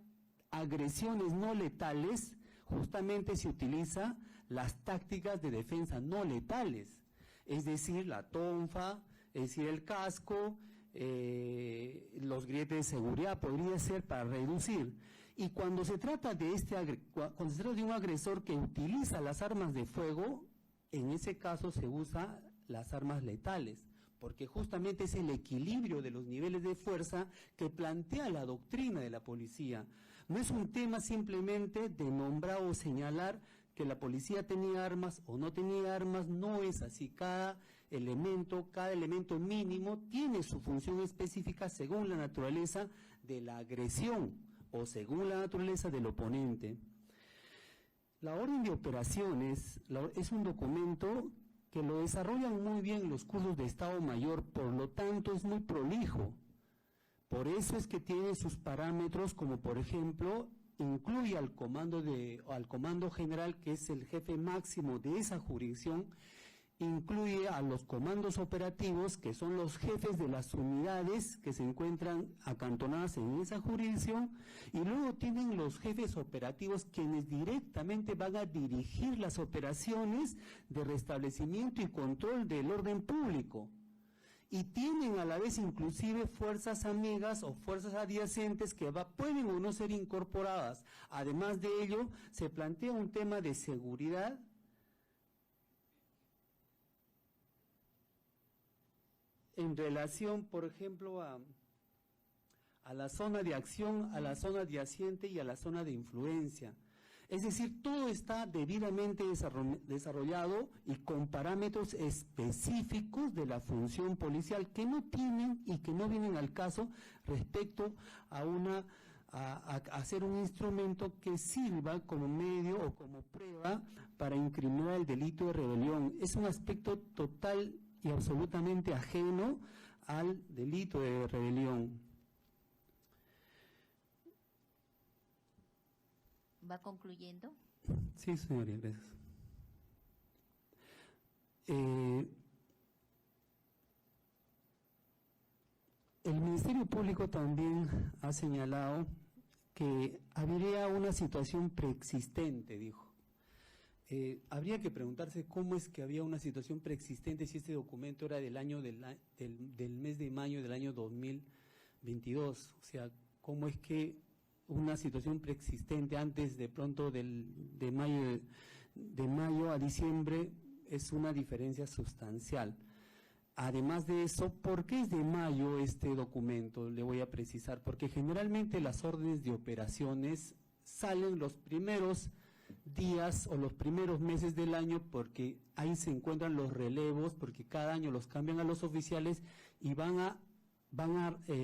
agresiones no letales, justamente se utiliza las tácticas de defensa no letales, es decir, la tonfa, es decir, el casco, los grilletes de seguridad podría ser para reducir. Y cuando se trata de un agresor que utiliza las armas de fuego, en ese caso se usa las armas letales, porque justamente es el equilibrio de los niveles de fuerza que plantea la doctrina de la policía. No es un tema simplemente de nombrar o señalar que la policía tenía armas o no tenía armas, no es así. Cada elemento mínimo tiene su función específica según la naturaleza de la agresión o según la naturaleza del oponente. La orden de operaciones es un documento que lo desarrollan muy bien los cursos de Estado Mayor, por lo tanto es muy prolijo. Por eso es que tiene sus parámetros, como por ejemplo, incluye al comando general, que es el jefe máximo de esa jurisdicción, incluye a los comandos operativos, que son los jefes de las unidades que se encuentran acantonadas en esa jurisdicción, y luego tienen los jefes operativos, quienes directamente van a dirigir las operaciones de restablecimiento y control del orden público. Y tienen a la vez inclusive fuerzas amigas o fuerzas adyacentes que pueden o no ser incorporadas. Además de ello, se plantea un tema de seguridad en relación, por ejemplo, a la zona de acción, a la zona adyacente y a la zona de influencia. Es decir, todo está debidamente desarrollado y con parámetros específicos de la función policial que no tienen y que no vienen al caso respecto a hacer un instrumento que sirva como medio o como prueba para incriminar el delito de rebelión. Es un aspecto total y absolutamente ajeno al delito de rebelión. ¿Va concluyendo? Sí, señoría, gracias. El Ministerio Público también ha señalado que habría una situación preexistente, dijo. Habría que preguntarse cómo es que había una situación preexistente si este documento era del mes de mayo del año 2022. O sea, cómo es que una situación preexistente antes de pronto de mayo a diciembre es una diferencia sustancial. Además de eso, ¿por qué es de mayo este documento? Le voy a precisar, porque generalmente las órdenes de operaciones salen los primeros días o los primeros meses del año, porque ahí se encuentran los relevos, porque cada año los cambian a los oficiales y van a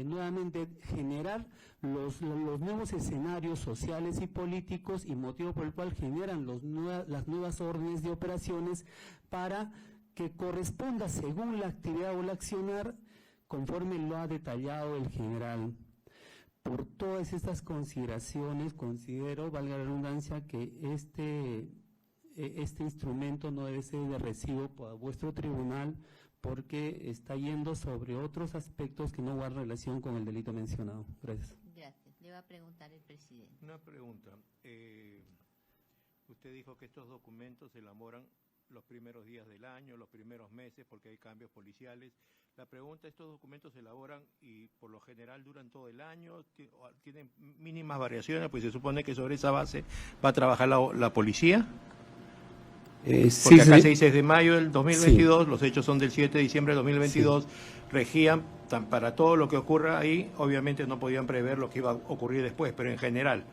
nuevamente generar los nuevos escenarios sociales y políticos, y motivo por el cual generan las nuevas órdenes de operaciones para que corresponda según la actividad o el accionar conforme lo ha detallado el general, por todas estas consideraciones, considero, valga la redundancia, que este instrumento no debe ser de recibo para vuestro tribunal porque está yendo sobre otros aspectos que no guardan relación con el delito mencionado. Gracias. Gracias. Le va a preguntar el presidente. Una pregunta. Usted dijo que estos documentos se elaboran los primeros días del año, los primeros meses, porque hay cambios policiales. La pregunta, ¿estos documentos se elaboran y por lo general duran todo el año? ¿Tienen mínimas variaciones? Pues se supone que sobre esa base va a trabajar la policía. Porque acá se dice desde mayo del 2022, sí. Los hechos son del 7 de diciembre del 2022, sí. Regían para todo lo que ocurra ahí. Obviamente no podían prever lo que iba a ocurrir después, pero en general.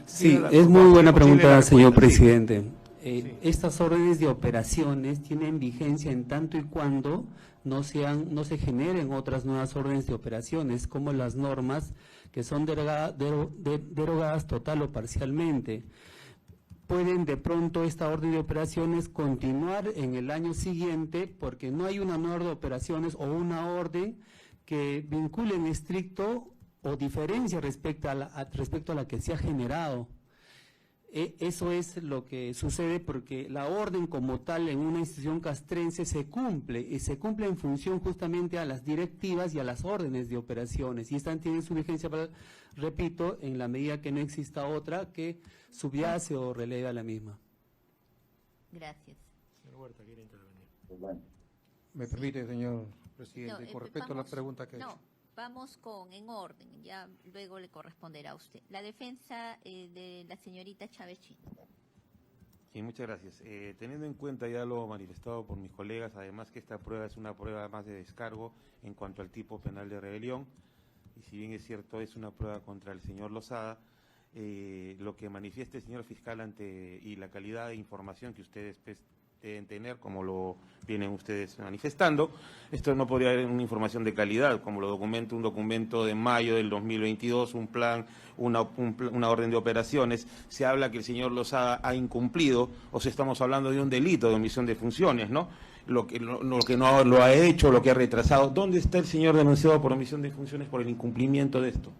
Sí, es muy buena pregunta, señor presidente. Estas órdenes de operaciones tienen vigencia en tanto y cuando no se generen otras nuevas órdenes de operaciones, como las normas que son derogadas total o parcialmente. Pueden de pronto esta orden de operaciones continuar en el año siguiente porque no hay una nueva orden de operaciones o una orden que vincule en estricto o diferencia respecto a la que se ha generado. Eso es lo que sucede porque la orden como tal en una institución castrense se cumple y se cumple en función justamente a las directivas y a las órdenes de operaciones y estas tienen su vigencia, repito, en la medida que no exista otra que subyace o releve a la misma. Gracias. Señor Huerta, quiere intervenir. Me permite, señor presidente, con respecto a la pregunta que No, vamos en orden, ya luego le corresponderá a usted. La defensa de la señorita Chávez China. Sí, muchas gracias. Teniendo en cuenta ya lo manifestado por mis colegas, además que esta prueba es una prueba más de descargo en cuanto al tipo penal de rebelión, y si bien es cierto es una prueba contra el señor Lozada, lo que manifieste el señor fiscal y la calidad de información que ustedes deben tener, como lo vienen ustedes manifestando, esto no podría haber una información de calidad, como lo documenta un documento de mayo del 2022, un plan, una orden de operaciones, se habla que el señor Lozada ha incumplido, o sea, estamos hablando de un delito de omisión de funciones, ¿no? Lo que no lo ha hecho, lo que ha retrasado. ¿Dónde está el señor denunciado por omisión de funciones por el incumplimiento de esto?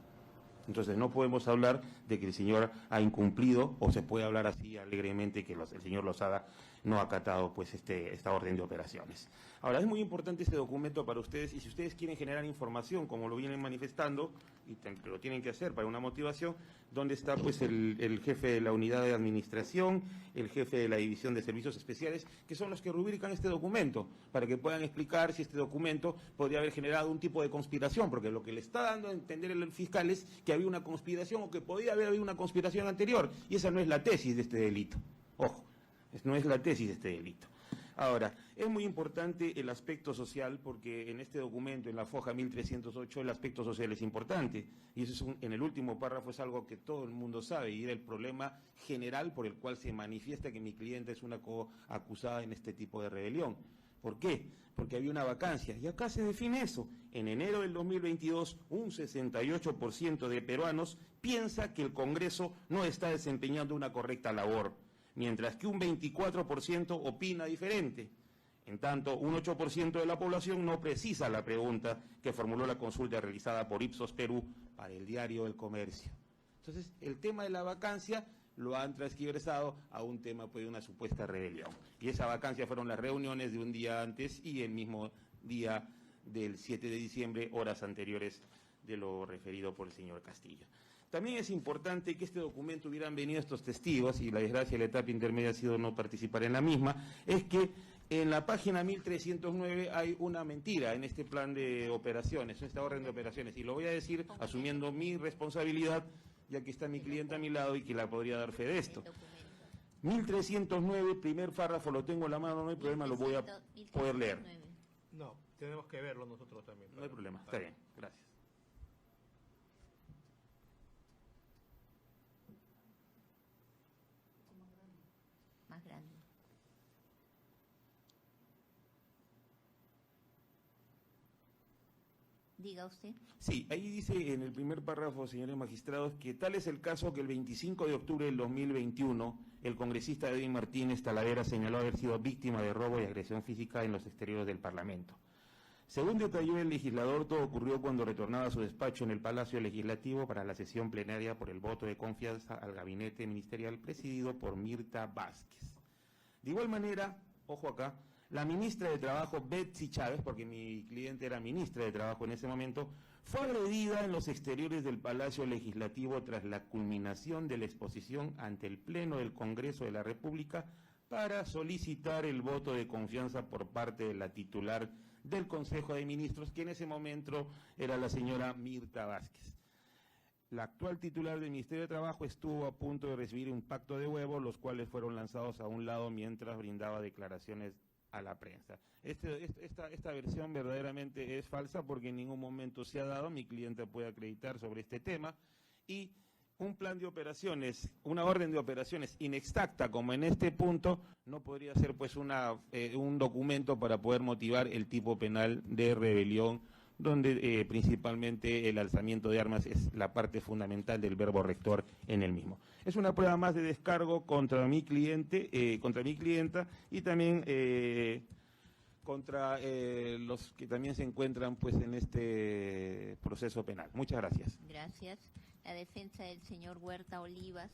Entonces no podemos hablar de que el señor ha incumplido, o se puede hablar así alegremente que el señor Lozada no ha acatado pues esta orden de operaciones. Ahora, es muy importante este documento para ustedes, y si ustedes quieren generar información, como lo vienen manifestando, y lo tienen que hacer para una motivación, ¿dónde está pues el jefe de la unidad de administración, el jefe de la división de servicios especiales, que son los que rubrican este documento, para que puedan explicar si este documento podría haber generado un tipo de conspiración, porque lo que le está dando a entender el fiscal es que había una conspiración o que podía haber habido una conspiración anterior, y esa no es la tesis de este delito. Ojo, no es la tesis de este delito. Ahora, es muy importante el aspecto social porque en este documento, en la foja 1308, el aspecto social es importante. Y eso en el último párrafo es algo que todo el mundo sabe y era el problema general por el cual se manifiesta que mi cliente es una coacusada en este tipo de rebelión. ¿Por qué? Porque había una vacancia. Y acá se define eso. En enero del 2022, un 68% de peruanos piensa que el Congreso no está desempeñando una correcta labor, mientras que un 24% opina diferente. En tanto, un 8% de la población no precisa la pregunta que formuló la consulta realizada por Ipsos Perú para el Diario del Comercio. Entonces, el tema de la vacancia lo han transgiversado a un tema pues, de una supuesta rebelión. Y esa vacancia fueron las reuniones de un día antes y el mismo día del 7 de diciembre, horas anteriores de lo referido por el señor Castillo. También es importante que este documento hubieran venido estos testigos, y la desgracia de la etapa intermedia ha sido no participar en la misma, es que en la página 1309 hay una mentira en este plan de operaciones, en esta orden de operaciones, y lo voy a decir asumiendo mi responsabilidad, ya que está mi cliente a mi lado y que la podría dar fe de esto. 1309, primer párrafo, lo tengo en la mano, no hay problema, lo voy a poder leer. No, tenemos que verlo nosotros también. No hay problema, está bien, gracias. Más grande. Diga usted. Sí, ahí dice en el primer párrafo, señores magistrados, que tal es el caso que el 25 de octubre del 2021, el congresista Edwin Martínez Talavera señaló haber sido víctima de robo y agresión física en los exteriores del Parlamento. Según detalló el legislador, todo ocurrió cuando retornaba a su despacho en el Palacio Legislativo para la sesión plenaria por el voto de confianza al gabinete ministerial presidido por Mirta Vázquez. De igual manera, ojo acá, la ministra de Trabajo, Betsy Chávez, porque mi cliente era ministra de Trabajo en ese momento, fue agredida en los exteriores del Palacio Legislativo tras la culminación de la exposición ante el Pleno del Congreso de la República para solicitar el voto de confianza por parte de la titular del Consejo de Ministros, que en ese momento era la señora Mirta Vázquez. La actual titular del Ministerio de Trabajo estuvo a punto de recibir un pacto de huevos, los cuales fueron lanzados a un lado mientras brindaba declaraciones a la prensa. Esta versión verdaderamente es falsa porque en ningún momento se ha dado, mi cliente puede acreditar sobre este tema, y un plan de operaciones, una orden de operaciones inexacta como en este punto, no podría ser pues un documento para poder motivar el tipo penal de rebelión, donde principalmente el alzamiento de armas es la parte fundamental del verbo rector en el mismo. Es una prueba más de descargo contra mi cliente, contra mi clienta, y también contra los que también se encuentran pues en este proceso penal. Muchas gracias. Gracias. La defensa del señor Huerta Olivas.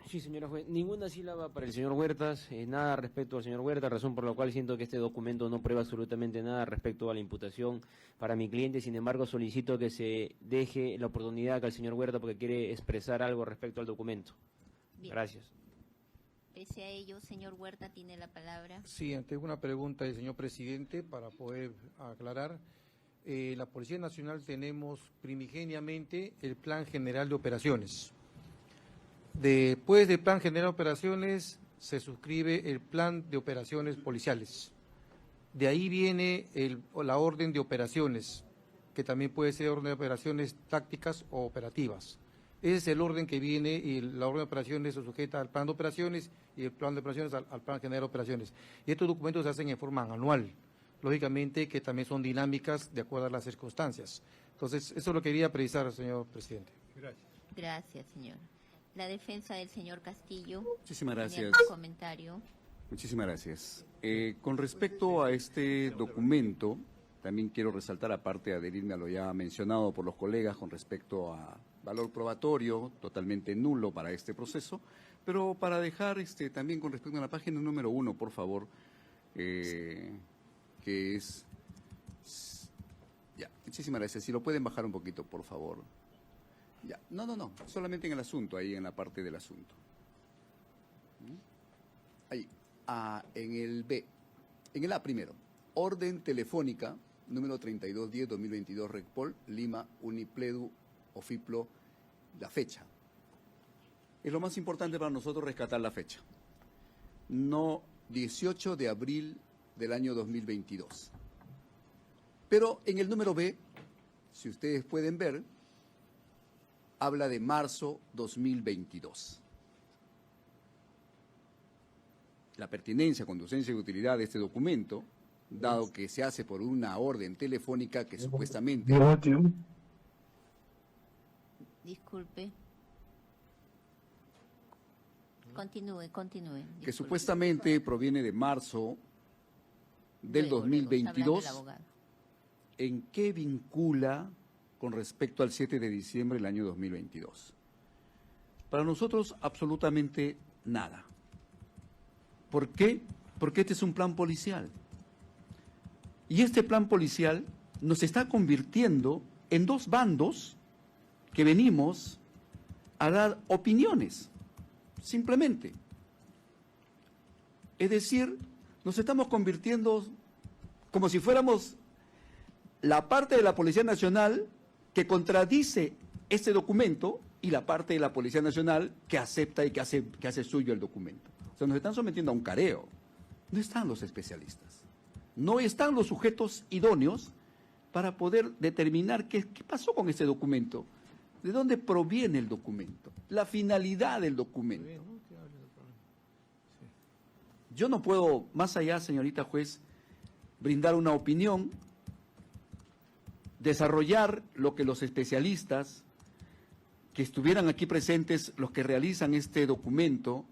Sí, señora juez, ninguna sílaba para el señor Huertas, nada respecto al señor Huerta, razón por la cual siento que este documento no prueba absolutamente nada respecto a la imputación para mi cliente. Sin embargo, solicito que se deje la oportunidad al señor Huerta porque quiere expresar algo respecto al documento. Bien. Gracias. Pese a ello, señor Huerta tiene la palabra. Sí, ante una pregunta del señor presidente para poder aclarar. La Policía Nacional tenemos primigeniamente el Plan General de Operaciones. Después del Plan General de Operaciones se suscribe el Plan de Operaciones Policiales. De ahí viene la Orden de Operaciones, que también puede ser orden de operaciones tácticas o operativas. Ese es el orden que viene y la orden de operaciones se sujeta al Plan de Operaciones y el Plan de Operaciones al Plan General de Operaciones. Y estos documentos se hacen en forma anual. Lógicamente que también son dinámicas de acuerdo a las circunstancias. Entonces, eso lo quería precisar, señor presidente. Gracias. Gracias, señor. La defensa del señor Castillo. Muchísimas ¿Tiene gracias. algún comentario? Muchísimas gracias. Con respecto a este documento, también quiero resaltar, aparte de adherirme a lo ya mencionado por los colegas con respecto a valor probatorio, totalmente nulo para este proceso, pero para dejar también con respecto a la página número 1, por favor, que es... Ya, muchísimas gracias. Si lo pueden bajar un poquito, por favor. Ya, no, solamente en el asunto, ahí en la parte del asunto. Ahí, en el B, en el A primero, orden telefónica, número 3210-2022, Recpol, Lima, Unipledu, Ofiplo, la fecha. Es lo más importante para nosotros rescatar la fecha. No, 18 de abril del año 2022. Pero en el número B, si ustedes pueden ver, habla de marzo 2022. La pertinencia, conducencia y utilidad de este documento, dado que se hace por una orden telefónica que supuestamente... Disculpe. Continúe. Que Disculpe. supuestamente proviene de marzo del 2022. Está hablando el abogado. ¿En qué vincula con respecto al 7 de diciembre del año 2022? Para nosotros, absolutamente nada. ¿Por qué? Porque este es un plan policial. Y este plan policial nos está convirtiendo en dos bandos que venimos a dar opiniones, simplemente. Es decir, nos estamos convirtiendo como si fuéramos la parte de la Policía Nacional que contradice este documento y la parte de la Policía Nacional que acepta y que hace suyo el documento. O sea, nos están sometiendo a un careo. No están los especialistas. No están los sujetos idóneos para poder determinar qué pasó con este documento, de dónde proviene el documento, la finalidad del documento. Yo no puedo, más allá, señorita juez, brindar una opinión, desarrollar lo que los especialistas que estuvieran aquí presentes, los que realizan este documento,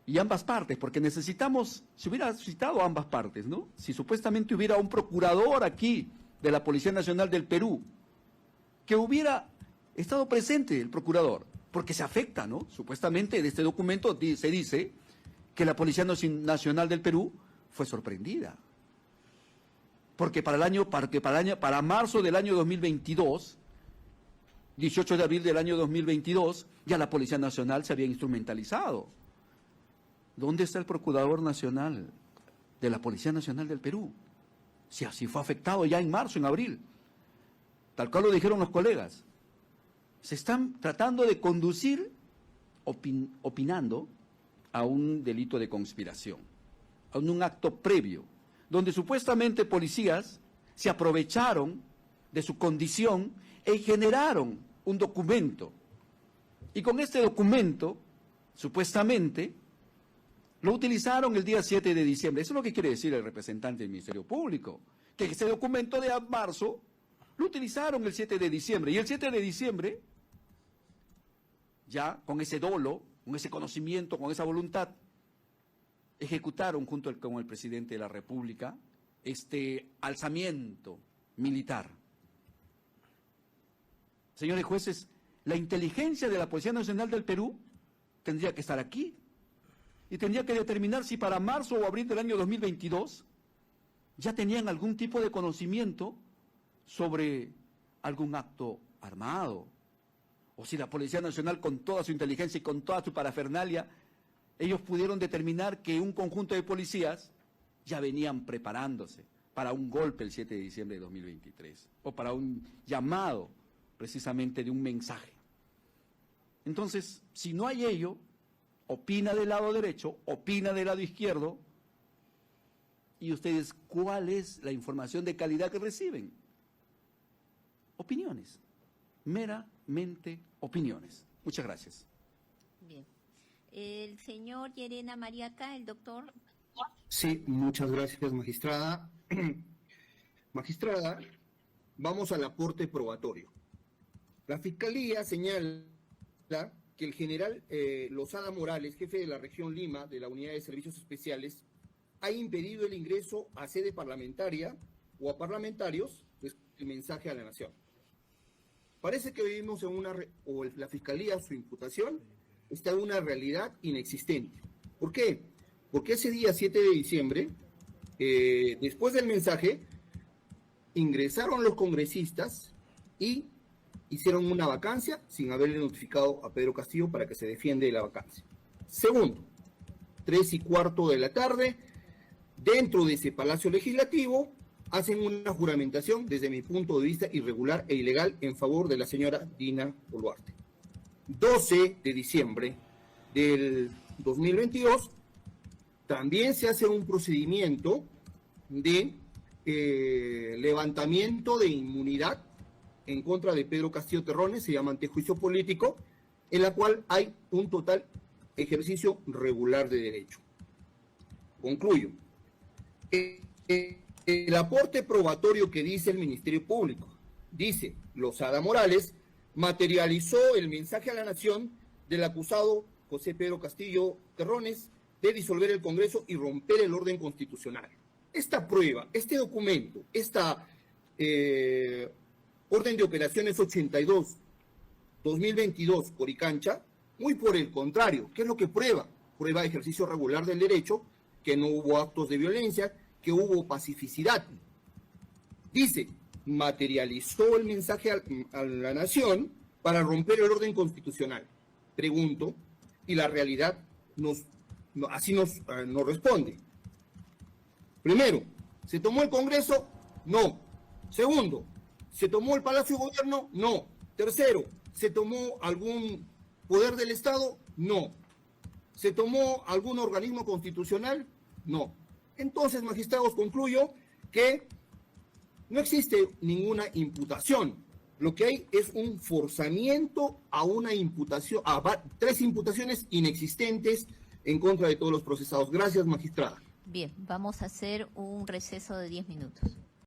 y ambas partes, porque necesitamos, si hubiera citado a ambas partes, ¿no? Si supuestamente hubiera un procurador aquí de la Policía Nacional del Perú, que hubiera estado presente el procurador, porque se afecta, ¿no? Supuestamente en este documento se dice que la Policía Nacional del Perú fue sorprendida. Porque para marzo del año 2022, 18 de abril del año 2022, ya la Policía Nacional se había instrumentalizado. ¿Dónde está el Procurador Nacional de la Policía Nacional del Perú? Si así fue afectado ya en marzo, en abril. Tal cual lo dijeron los colegas. Se están tratando de conducir, opinando, a un delito de conspiración, a un acto previo, donde supuestamente policías se aprovecharon de su condición y generaron un documento. Y con este documento, supuestamente, lo utilizaron el día 7 de diciembre. Eso es lo que quiere decir el representante del Ministerio Público, que ese documento de marzo lo utilizaron el 7 de diciembre. Y el 7 de diciembre, ya con ese dolo, con ese conocimiento, con esa voluntad, ejecutaron junto con el presidente de la República este alzamiento militar. Señores jueces, la inteligencia de la Policía Nacional del Perú tendría que estar aquí y tendría que determinar si para marzo o abril del año 2022 ya tenían algún tipo de conocimiento sobre algún acto armado, o si la Policía Nacional con toda su inteligencia y con toda su parafernalia, ellos pudieron determinar que un conjunto de policías ya venían preparándose para un golpe el 7 de diciembre de 2023, o para un llamado precisamente de un mensaje. Entonces, si no hay ello, opina del lado derecho, opina del lado izquierdo, y ustedes, ¿cuál es la información de calidad que reciben? Opiniones, meramente opiniones. Muchas gracias. Bien. El señor Llerena Mariaca, el doctor. Sí, muchas gracias, magistrada. Magistrada, vamos al aporte probatorio. La Fiscalía señala que el general Lozada Morales, jefe de la región Lima, de la Unidad de Servicios Especiales, ha impedido el ingreso a sede parlamentaria o a parlamentarios del mensaje a la nación. Parece que vivimos en o la Fiscalía, su imputación, está en una realidad inexistente. ¿Por qué? Porque ese día 7 de diciembre, después del mensaje, ingresaron los congresistas y hicieron una vacancia sin haberle notificado a Pedro Castillo para que se defienda de la vacancia. Segundo, 3:15 de la tarde, dentro de ese Palacio Legislativo, hacen una juramentación, desde mi punto de vista, irregular e ilegal en favor de la señora Dina Boluarte. 12 de diciembre del 2022, también se hace un procedimiento de levantamiento de inmunidad en contra de Pedro Castillo Terrones, se llama antejuicio político, en la cual hay un total ejercicio regular de derecho. Concluyo. El aporte probatorio que dice el Ministerio Público, dice, Lozada Morales materializó el mensaje a la nación del acusado José Pedro Castillo Terrones de disolver el Congreso y romper el orden constitucional. Esta prueba, este documento, esta orden de operaciones 82-2022 Coricancha, muy por el contrario, ¿qué es lo que prueba? Prueba ejercicio regular del derecho, que no hubo actos de violencia, que hubo pacificidad. Dice, materializó el mensaje a la nación para romper el orden constitucional. Pregunto, y la realidad nos responde. Primero, ¿se tomó el Congreso? No. Segundo, ¿se tomó el Palacio de Gobierno? No. Tercero, ¿se tomó algún poder del Estado? No. ¿Se tomó algún organismo constitucional? No. Entonces, magistrados, concluyo que no existe ninguna imputación. Lo que hay es un forzamiento a una imputación, a 3 imputaciones inexistentes en contra de todos los procesados. Gracias, magistrada. Bien, vamos a hacer un receso de 10 minutos.